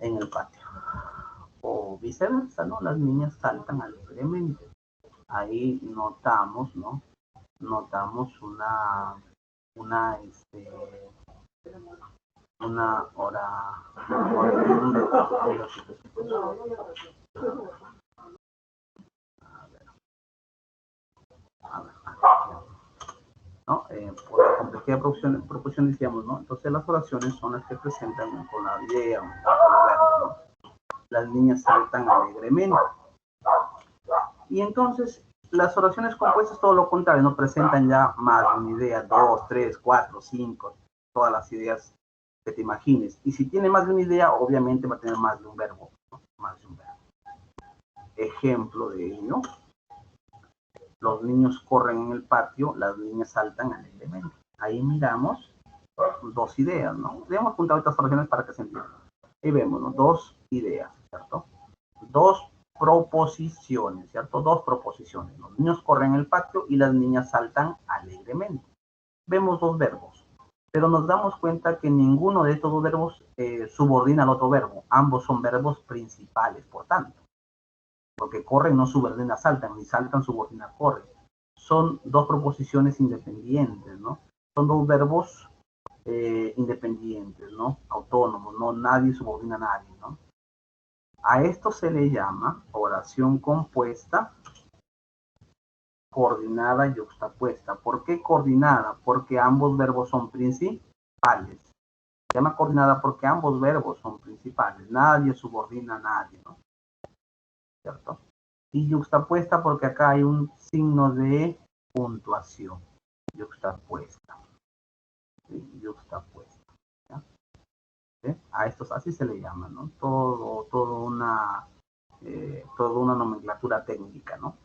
en el patio. O viceversa, ¿no? Las niñas saltan alegremente. Ahí notamos, ¿no? Notamos una hora, ¿no? Por la complejidad de proporción decíamos, ¿no? Entonces las oraciones son las que presentan con la idea, con el verbo, ¿no? Las niñas saltan alegremente. Y entonces las oraciones compuestas todo lo contrario, no presentan ya más de una idea, 2, 3, 4, 5, todas las ideas que te imagines. Y si tiene más de una idea, obviamente va a tener más de un verbo, ¿no? Más de un verbo. Ejemplo de ello. Los niños corren en el patio, las niñas saltan alegremente. Ahí miramos dos ideas, ¿no? Debemos apuntar estas oraciones para que se entienda. Ahí vemos, ¿no? Dos ideas, ¿cierto? Dos proposiciones, ¿cierto? Dos proposiciones. Los niños corren en el patio y las niñas saltan alegremente. Vemos dos verbos, pero nos damos cuenta que ninguno de estos dos verbos subordina al otro verbo. Ambos son verbos principales, por tanto. Porque corren no subordina saltan, ni saltan subordina corren. Son dos proposiciones independientes, ¿no? Son dos verbos independientes, ¿no? Autónomos, ¿no? Nadie subordina a nadie, ¿no? A esto se le llama oración compuesta, coordinada y yuxtapuesta. ¿Por qué coordinada? Porque ambos verbos son principales. Se llama coordinada porque ambos verbos son principales. Nadie subordina a nadie, ¿no? ¿Cierto? Y yuxtapuesta porque acá hay un signo de puntuación. Yuxtapuesta. ¿Sí? Yuxtapuesta. ¿Ya? ¿Sí? A estos así se le llama, ¿no? Toda una nomenclatura técnica, ¿no?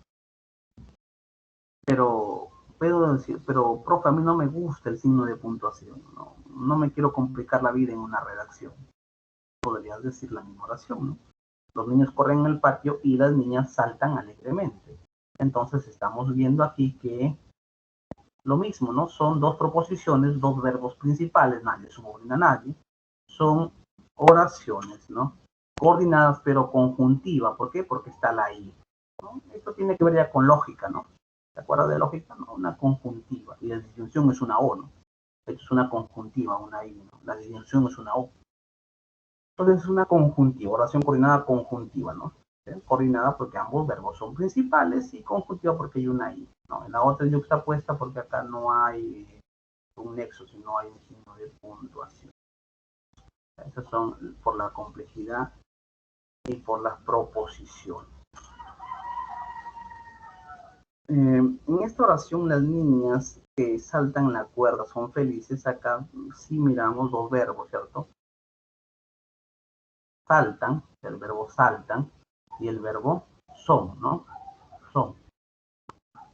Pero puedo decir, pero profe, a mí no me gusta el signo de puntuación, no me quiero complicar la vida en una redacción. Podrías decir la misma oración, ¿no? Los niños corren en el patio y las niñas saltan alegremente. Entonces estamos viendo aquí que lo mismo, ¿no? Son dos proposiciones, dos verbos principales, nadie subordina a nadie. Son oraciones, ¿no? Coordinadas pero conjuntiva. ¿Por qué? Porque está la I, ¿no? Esto tiene que ver ya con lógica, ¿no? ¿Se acuerda de lógica? ¿No? Una conjuntiva. Y la disyunción es una O, ¿no? Esto es una conjuntiva, una I, ¿no? La disyunción es una O. Entonces es una conjuntiva, oración coordinada conjuntiva, ¿no? ¿Sí? Coordinada porque ambos verbos son principales y conjuntiva porque hay una I, ¿no? En la otra es yuxtapuesta porque acá no hay un nexo, sino hay un signo de puntuación. Esas son por la complejidad y por las proposiciones. En esta oración las niñas que saltan la cuerda son felices. Acá sí miramos dos verbos, ¿cierto? Saltan, el verbo saltan y el verbo son, ¿no? Son.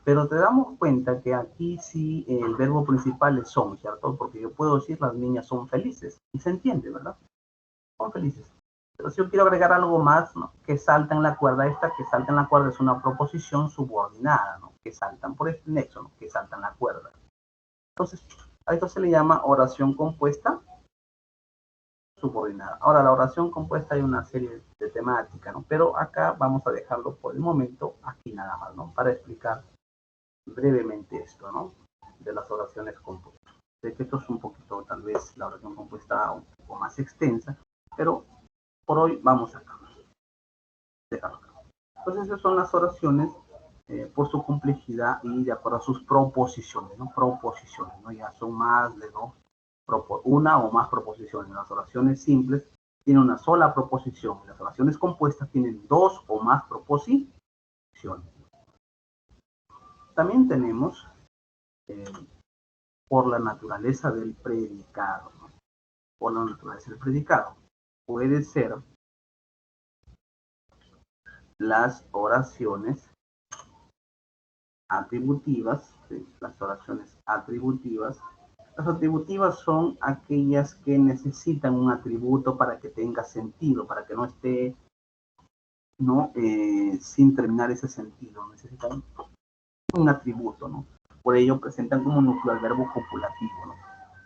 Pero te damos cuenta que aquí sí el verbo principal es son, ¿cierto? Porque yo puedo decir las niñas son felices y se entiende, ¿verdad? Son felices. Pero si yo quiero agregar algo más, ¿no? Que saltan la cuerda, que saltan la cuerda es una proposición subordinada, ¿no? Que saltan por este nexo, ¿no? Que saltan la cuerda. Entonces, a esto se le llama oración compuesta subordinada. Ahora, la oración compuesta hay una serie de temáticas, ¿no? Pero acá vamos a dejarlo por el momento aquí nada más, ¿no? Para explicar brevemente esto, ¿no? De las oraciones compuestas. Sé que esto es un poquito, tal vez, la oración compuesta un poco más extensa, pero por hoy vamos acá. Dejarlo acá. Entonces, esas son las oraciones por su complejidad y de acuerdo a sus proposiciones, ¿no? Proposiciones, ¿no? Ya son más de dos, una o más proposiciones. Las oraciones simples tiene una sola proposición. Las oraciones compuestas tienen dos o más proposiciones. También tenemos por la naturaleza del predicado, ¿no? Por la naturaleza del predicado. Puede ser las oraciones atributivas, ¿sí? Las oraciones atributivas. Las atributivas son aquellas que necesitan un atributo para que tenga sentido, para que no esté sin terminar ese sentido. Necesitan un atributo, ¿no? Por ello presentan como núcleo al verbo copulativo, ¿no?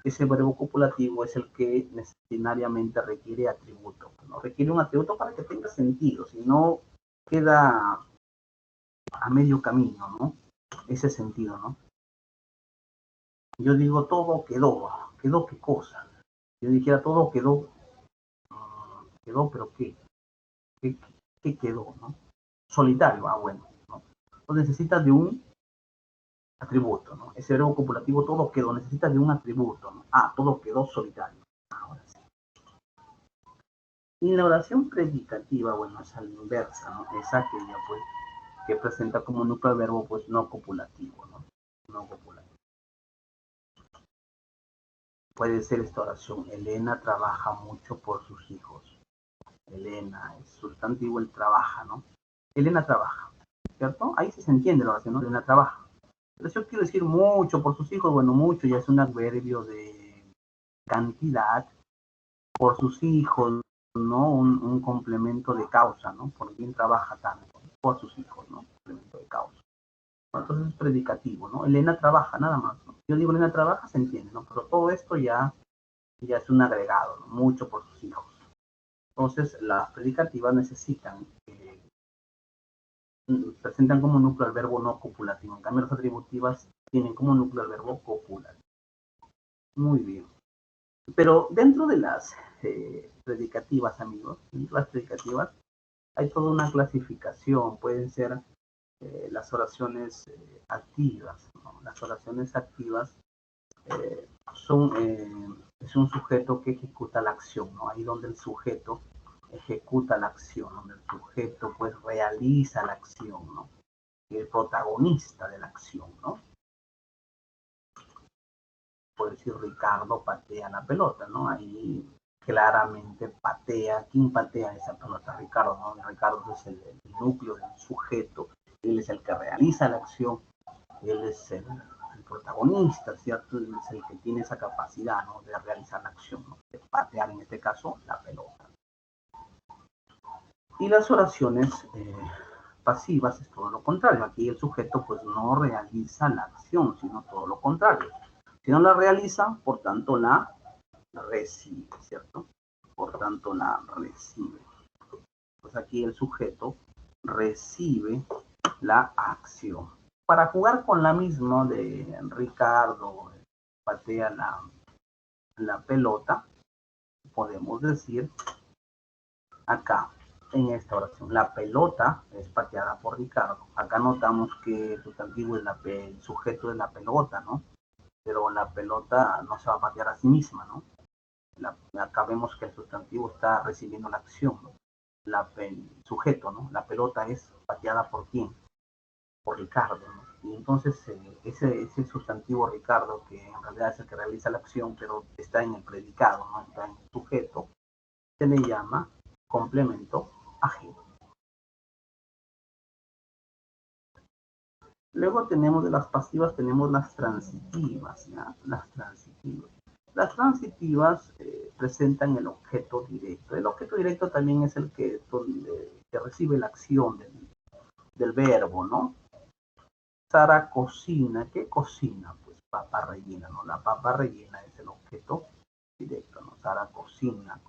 Ese verbo copulativo es el que necesariamente requiere atributo, ¿no? Requiere un atributo para que tenga sentido, si no queda a medio camino, ¿no? Ese sentido, ¿no? Yo digo todo quedó, ¿quedó qué cosa? Yo dijera todo quedó, quedó, pero ¿qué quedó, no? Solitario, bueno, ¿no? Entonces necesita de un atributo, ¿no? Ese verbo copulativo todo quedó, necesita de un atributo, ¿no? Todo quedó solitario. Ahora sí. Y la oración predicativa, bueno, es a la inversa, ¿no? Es aquella, pues, que presenta como núcleo el verbo, pues, no copulativo, ¿no? No copulativo. Puede ser esta oración: Elena trabaja mucho por sus hijos. Elena es sustantivo, el trabaja, ¿no? Elena trabaja, ¿cierto? Ahí sí se entiende la oración, ¿no? Elena trabaja. Pero si yo quiero decir mucho por sus hijos, bueno, mucho ya es un adverbio de cantidad. Por sus hijos, ¿no? Un complemento de causa, ¿no? Por quién trabaja tanto, por sus hijos, ¿no? Complemento de causa. Entonces es predicativo, ¿no? Elena trabaja, nada más, ¿no? Yo digo Elena trabaja, se entiende, ¿no? Pero todo esto ya es un agregado, ¿no? Mucho por sus hijos. Entonces las predicativas necesitan, presentan como núcleo el verbo no copulativo. En cambio las atributivas tienen como núcleo el verbo copulativo. Muy bien. Pero dentro de las predicativas, amigos, las predicativas, hay toda una clasificación. Pueden ser las oraciones activas, ¿no? Las oraciones activas es un sujeto que ejecuta la acción, ¿no? Ahí donde el sujeto ejecuta la acción, donde el sujeto pues realiza la acción, ¿no? El protagonista de la acción, ¿no? Por decir, Ricardo patea la pelota, ¿no? Ahí claramente patea. ¿Quién patea esa pelota? Ricardo, ¿no? Ricardo es el núcleo del sujeto. Él es el que realiza la acción. Él es el protagonista, ¿cierto? Él es el que tiene esa capacidad, ¿no? De realizar la acción, ¿no? De patear, en este caso, la pelota. Y las oraciones pasivas es todo lo contrario. Aquí el sujeto pues no realiza la acción, sino todo lo contrario. Si no la realiza, por tanto la recibe, ¿cierto? Por tanto la recibe. Pues aquí el sujeto recibe la acción. Para jugar con la misma de Ricardo patea la pelota, podemos decir acá en esta oración: la pelota es pateada por Ricardo. Acá notamos que el sustantivo es el sujeto de la pelota, ¿no? Pero la pelota no se va a patear a sí misma, ¿no? Acá vemos que el sustantivo está recibiendo la acción, ¿no? El sujeto, ¿no? La pelota es pateada por quién, por Ricardo, ¿no? Y entonces ese sustantivo Ricardo, que en realidad es el que realiza la acción, pero está en el predicado, ¿no? Está en el sujeto, se le llama complemento ajeno. Luego tenemos de las pasivas, tenemos las transitivas, ¿ya? Las transitivas. Las transitivas presentan el objeto directo. El objeto directo también es el que recibe la acción del verbo, ¿no? Sara cocina. ¿Qué cocina? Pues papa rellena, ¿no? La papa rellena es el objeto directo, ¿no? Sara cocina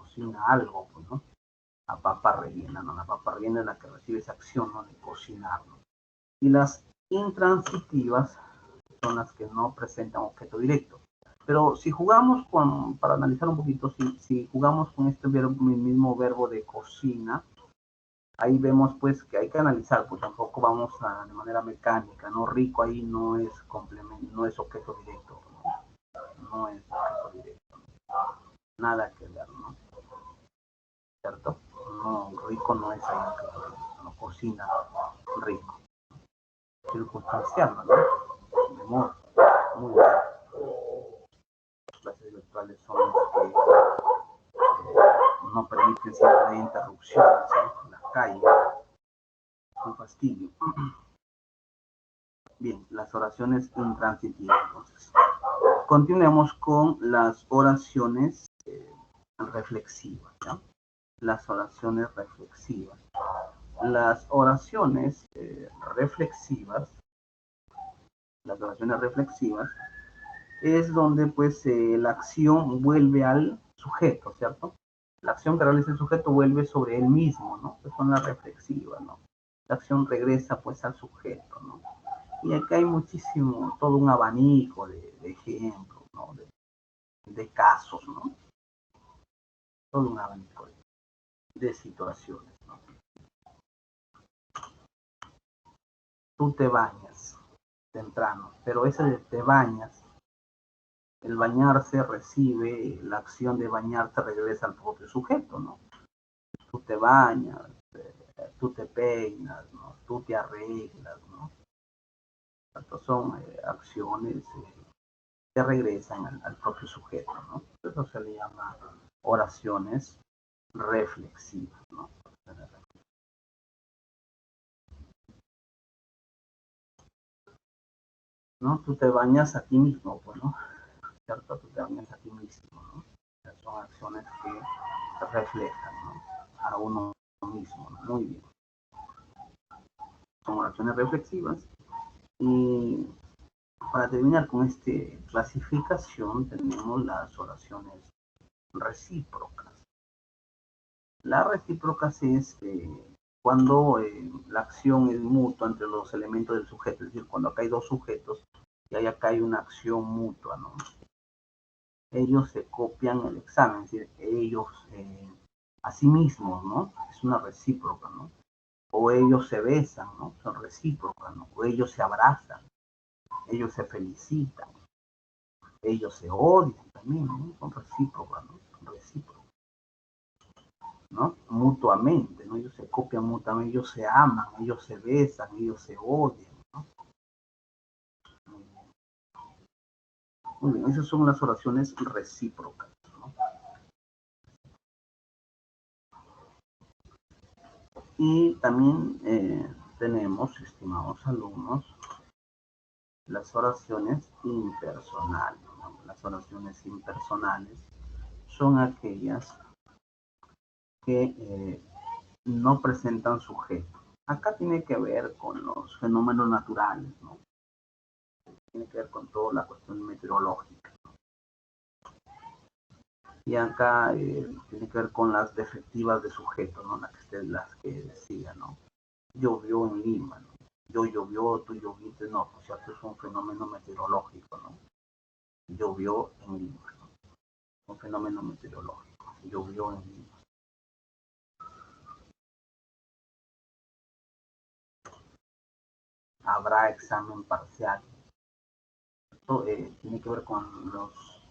algo, pues, ¿no? La papa rellena, ¿no? La papa rellena es la que recibe esa acción, ¿no? De cocinar, ¿no? Y las intransitivas son las que no presentan objeto directo. Pero si jugamos para analizar un poquito, si jugamos con este verbo, el mismo verbo de cocina, ahí vemos pues que hay que analizar, pues tampoco vamos de manera mecánica, ¿no? Rico ahí no es complemento, no es objeto directo, ¿no? No es objeto directo, nada que ver, ¿no? ¿cierto? No, rico no es alguien que no cocina rico. Circunstancial, ¿no? De modo, muy bien. Las clases virtuales son las que no permiten siempre interrupciones, ¿sí? En las calles, un fastidio. Bien, las oraciones intransitivas, entonces. Continuemos con las oraciones reflexivas, ¿ya? Las oraciones reflexivas. Las oraciones reflexivas, es donde pues la acción vuelve al sujeto, ¿cierto? La acción que realiza el sujeto vuelve sobre él mismo, ¿no? Que son las reflexivas, ¿no? La acción regresa pues al sujeto, ¿no? Y acá hay muchísimo, todo un abanico de ejemplos, ¿no? De casos, ¿no? Todo un abanico de situaciones, ¿no? Tú te bañas temprano, pero ese de te bañas, el bañarse recibe, la acción de bañarte regresa al propio sujeto, ¿no? Tú te bañas, tú te peinas, ¿no? Tú te arreglas, ¿no? Estos son acciones que regresan al propio sujeto, ¿no? Eso se le llama oraciones reflexivas, ¿no? ¿No? Tú te bañas a ti mismo, pues, ¿no? ¿Cierto? Tú te bañas a ti mismo, ¿no? Son acciones que reflejan, ¿no? A uno mismo, ¿no? Muy bien. Son oraciones reflexivas. Y para terminar con esta clasificación tenemos las oraciones recíprocas. Las recíprocas es cuando la acción es mutua entre los elementos del sujeto, es decir, cuando acá hay dos sujetos y acá hay una acción mutua, ¿no? Ellos se copian el examen, es decir, ellos a sí mismos, ¿no? Es una recíproca, ¿no? O ellos se besan, ¿no? Son recíprocas, ¿no? O ellos se abrazan, ellos se felicitan, ellos se odian también, ¿no? Son recíprocas, ¿no? Son recíprocas, ¿no? Mutuamente, ¿no? Ellos se copian mutuamente, ellos se aman, ellos se besan, ellos se odian, ¿no? Muy bien, esas son las oraciones recíprocas, ¿no? Y también tenemos, estimados alumnos, las oraciones impersonales, ¿no? Las oraciones impersonales son aquellas que no presentan sujeto. Acá tiene que ver con los fenómenos naturales, ¿no? Tiene que ver con toda la cuestión meteorológica. Y acá tiene que ver con las defectivas de sujeto, ¿no? Las que decía, ¿no? Llovió en Lima, ¿no? Yo llovió, tú lloviste, no, o sea, es un fenómeno meteorológico, ¿no? Llovió en Lima, ¿no? Un fenómeno meteorológico, llovió en Lima. Habrá examen parcial. Esto tiene que ver con los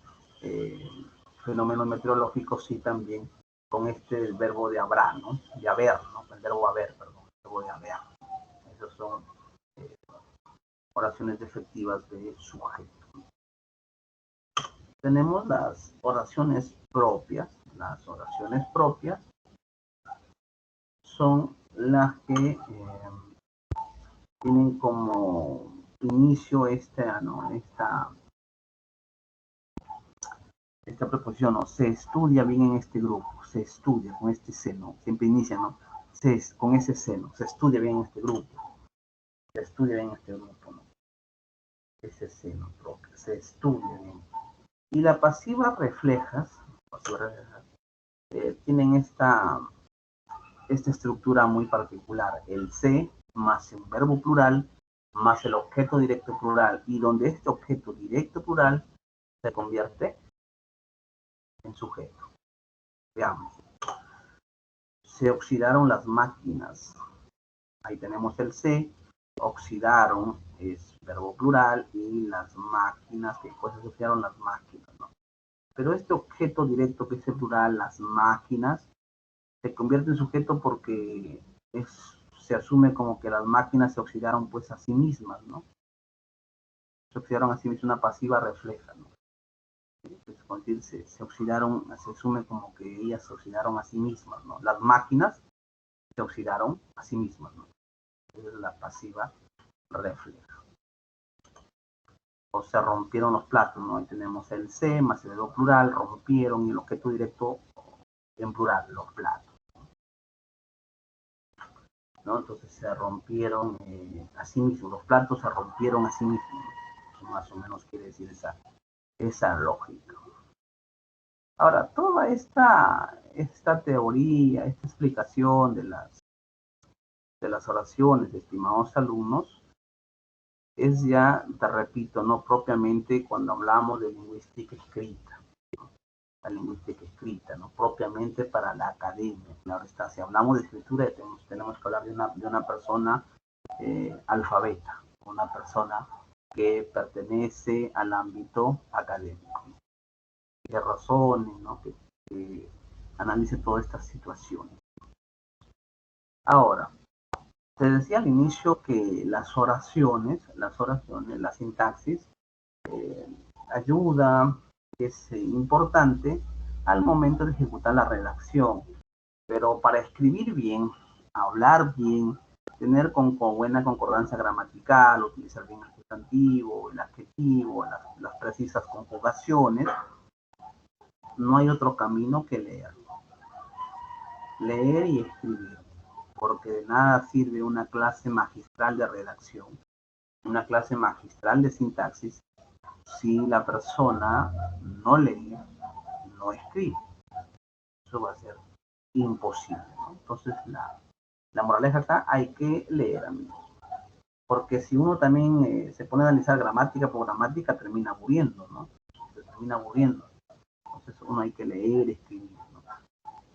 fenómenos meteorológicos y también con este verbo de habrá, ¿no? De haber, ¿no? El verbo haber, perdón, el verbo de haber. Esas son oraciones defectivas de sujeto. Tenemos las oraciones propias. Las oraciones propias son las que tienen como inicio ¿no? esta preposición, ¿no? Se estudia bien en este grupo, se estudia con este seno, siempre inicia, ¿no? Con ese seno, se estudia bien en este grupo, se estudia bien en este grupo, ¿no? Ese seno propio, se estudia bien. Y la pasiva reflejas, tienen esta estructura muy particular, el se más un verbo plural más el objeto directo plural, y donde este objeto directo plural se convierte en sujeto. Veamos. Se oxidaron las máquinas. Ahí tenemos el se, oxidaron es verbo plural y las máquinas, que pues se oxidaron las máquinas, ¿no? Pero este objeto directo que es el plural, las máquinas, Se convierte en sujeto porque se asume como que las máquinas se oxidaron pues a sí mismas, ¿no? Se oxidaron a sí mismas, una pasiva refleja, ¿no? Entonces, se oxidaron, se asume como que ellas se oxidaron a sí mismas, ¿no? Las máquinas se oxidaron a sí mismas, ¿no? Esa es la pasiva refleja. O se rompieron los platos, ¿no? Ahí tenemos el se más el verbo plural, rompieron, y el objeto directo en plural, los platos, ¿no? Entonces se rompieron a sí mismos, los platos se rompieron a sí mismos, ¿no? Eso más o menos quiere decir esa lógica. Ahora, toda esta teoría, esta explicación de las oraciones, estimados alumnos, es ya, te repito, no propiamente cuando hablamos de lingüística escrita, la lingüística escrita, no propiamente para la academia. Claro está, si hablamos de escritura, tenemos que hablar de una persona alfabeta, una persona que pertenece al ámbito académico, que razone, ¿no? que analice todas estas situaciones. Ahora, te decía al inicio que las oraciones, la sintaxis, ayuda, es importante al momento de ejecutar la redacción, pero para escribir bien, hablar bien, tener con buena concordancia gramatical, utilizar bien el sustantivo, el adjetivo, las precisas conjugaciones, no hay otro camino que leer. Leer y escribir, porque de nada sirve una clase magistral de redacción, una clase magistral de sintaxis, si la persona no lee, no escribe. Eso va a ser imposible, ¿no? Entonces, la moraleja acá, hay que leer, amigos. Porque si uno también se pone a analizar gramática por gramática, termina aburriendo, ¿no? Se termina aburriendo. Entonces, uno hay que leer, escribir, ¿no?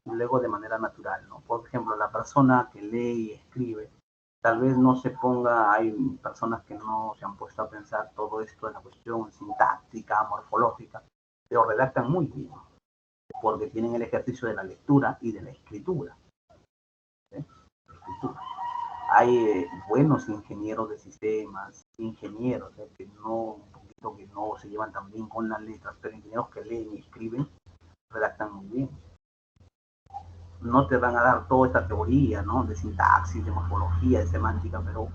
Y luego de manera natural, ¿no? Por ejemplo, la persona que lee y escribe, tal vez no se ponga, hay personas que no se han puesto a pensar todo esto en la cuestión sintáctica, morfológica, pero redactan muy bien, porque tienen el ejercicio de la lectura y de la escritura. ¿Sí? Hay buenos ingenieros de sistemas, ingenieros que no se llevan tan bien con las letras, pero ingenieros que leen y escriben, redactan muy bien. No te van a dar toda esta teoría, ¿no? De sintaxis, de morfología, de semántica, pero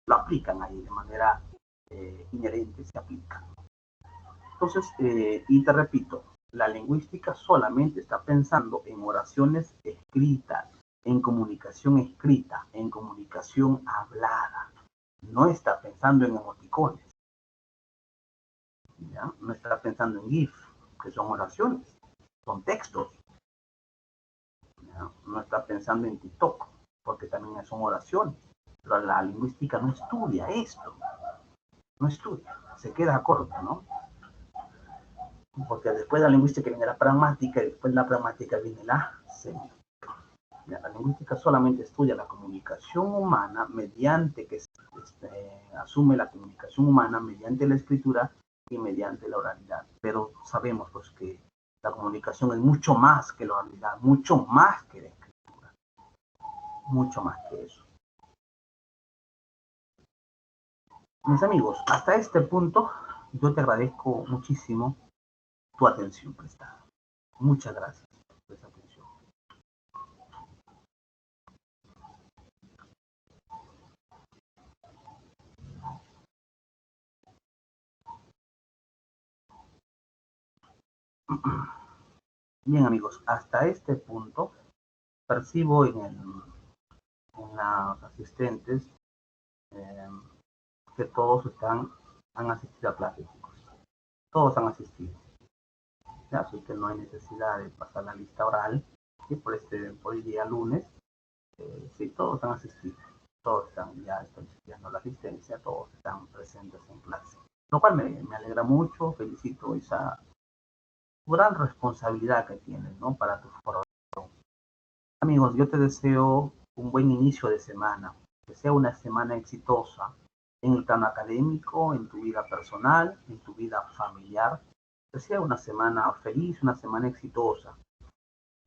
lo aplican ahí de manera inherente, se aplica. Entonces, y te repito, la lingüística solamente está pensando en oraciones escritas, en comunicación escrita, en comunicación hablada. No está pensando en emoticones, ¿ya? No está pensando en GIF, que son oraciones, son textos. ¿Ya? No está pensando en TikTok, porque también son oraciones. Pero la lingüística no estudia esto, no estudia, se queda corto, ¿no? Porque después de la lingüística viene la pragmática y después de la pragmática viene la semántica. La lingüística solamente estudia la comunicación humana mediante que asume la comunicación humana mediante la escritura y mediante la oralidad. Pero sabemos pues que la comunicación es mucho más que la oralidad, mucho más que la escritura, mucho más que eso. Mis amigos, hasta este punto yo te agradezco muchísimo tu atención prestada. Muchas gracias por esa atención. Bien, amigos, hasta este punto percibo en las asistentes que todos han asistido a clases, chicos. Todos han asistido. ¿Ya? Así que no hay necesidad de pasar la lista oral. ¿Sí? Por el día lunes, sí, todos han asistido. Todos ya estoy estudiando la asistencia, todos están presentes en clase. Lo cual me alegra mucho, felicito esa gran responsabilidad que tienes, ¿no? Para tu formación. Amigos, yo te deseo un buen inicio de semana, que sea una semana exitosa en el plano académico, en tu vida personal, en tu vida familiar, que sea una semana feliz, una semana exitosa.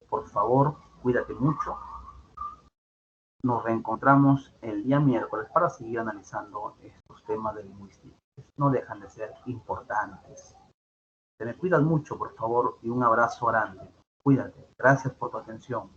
Por favor, Cuídate mucho. Nos reencontramos el día miércoles para seguir analizando estos temas de lingüística. No dejan de ser importantes. Te me cuidas mucho, por favor, y un abrazo grande. Cuídate. Gracias por tu atención.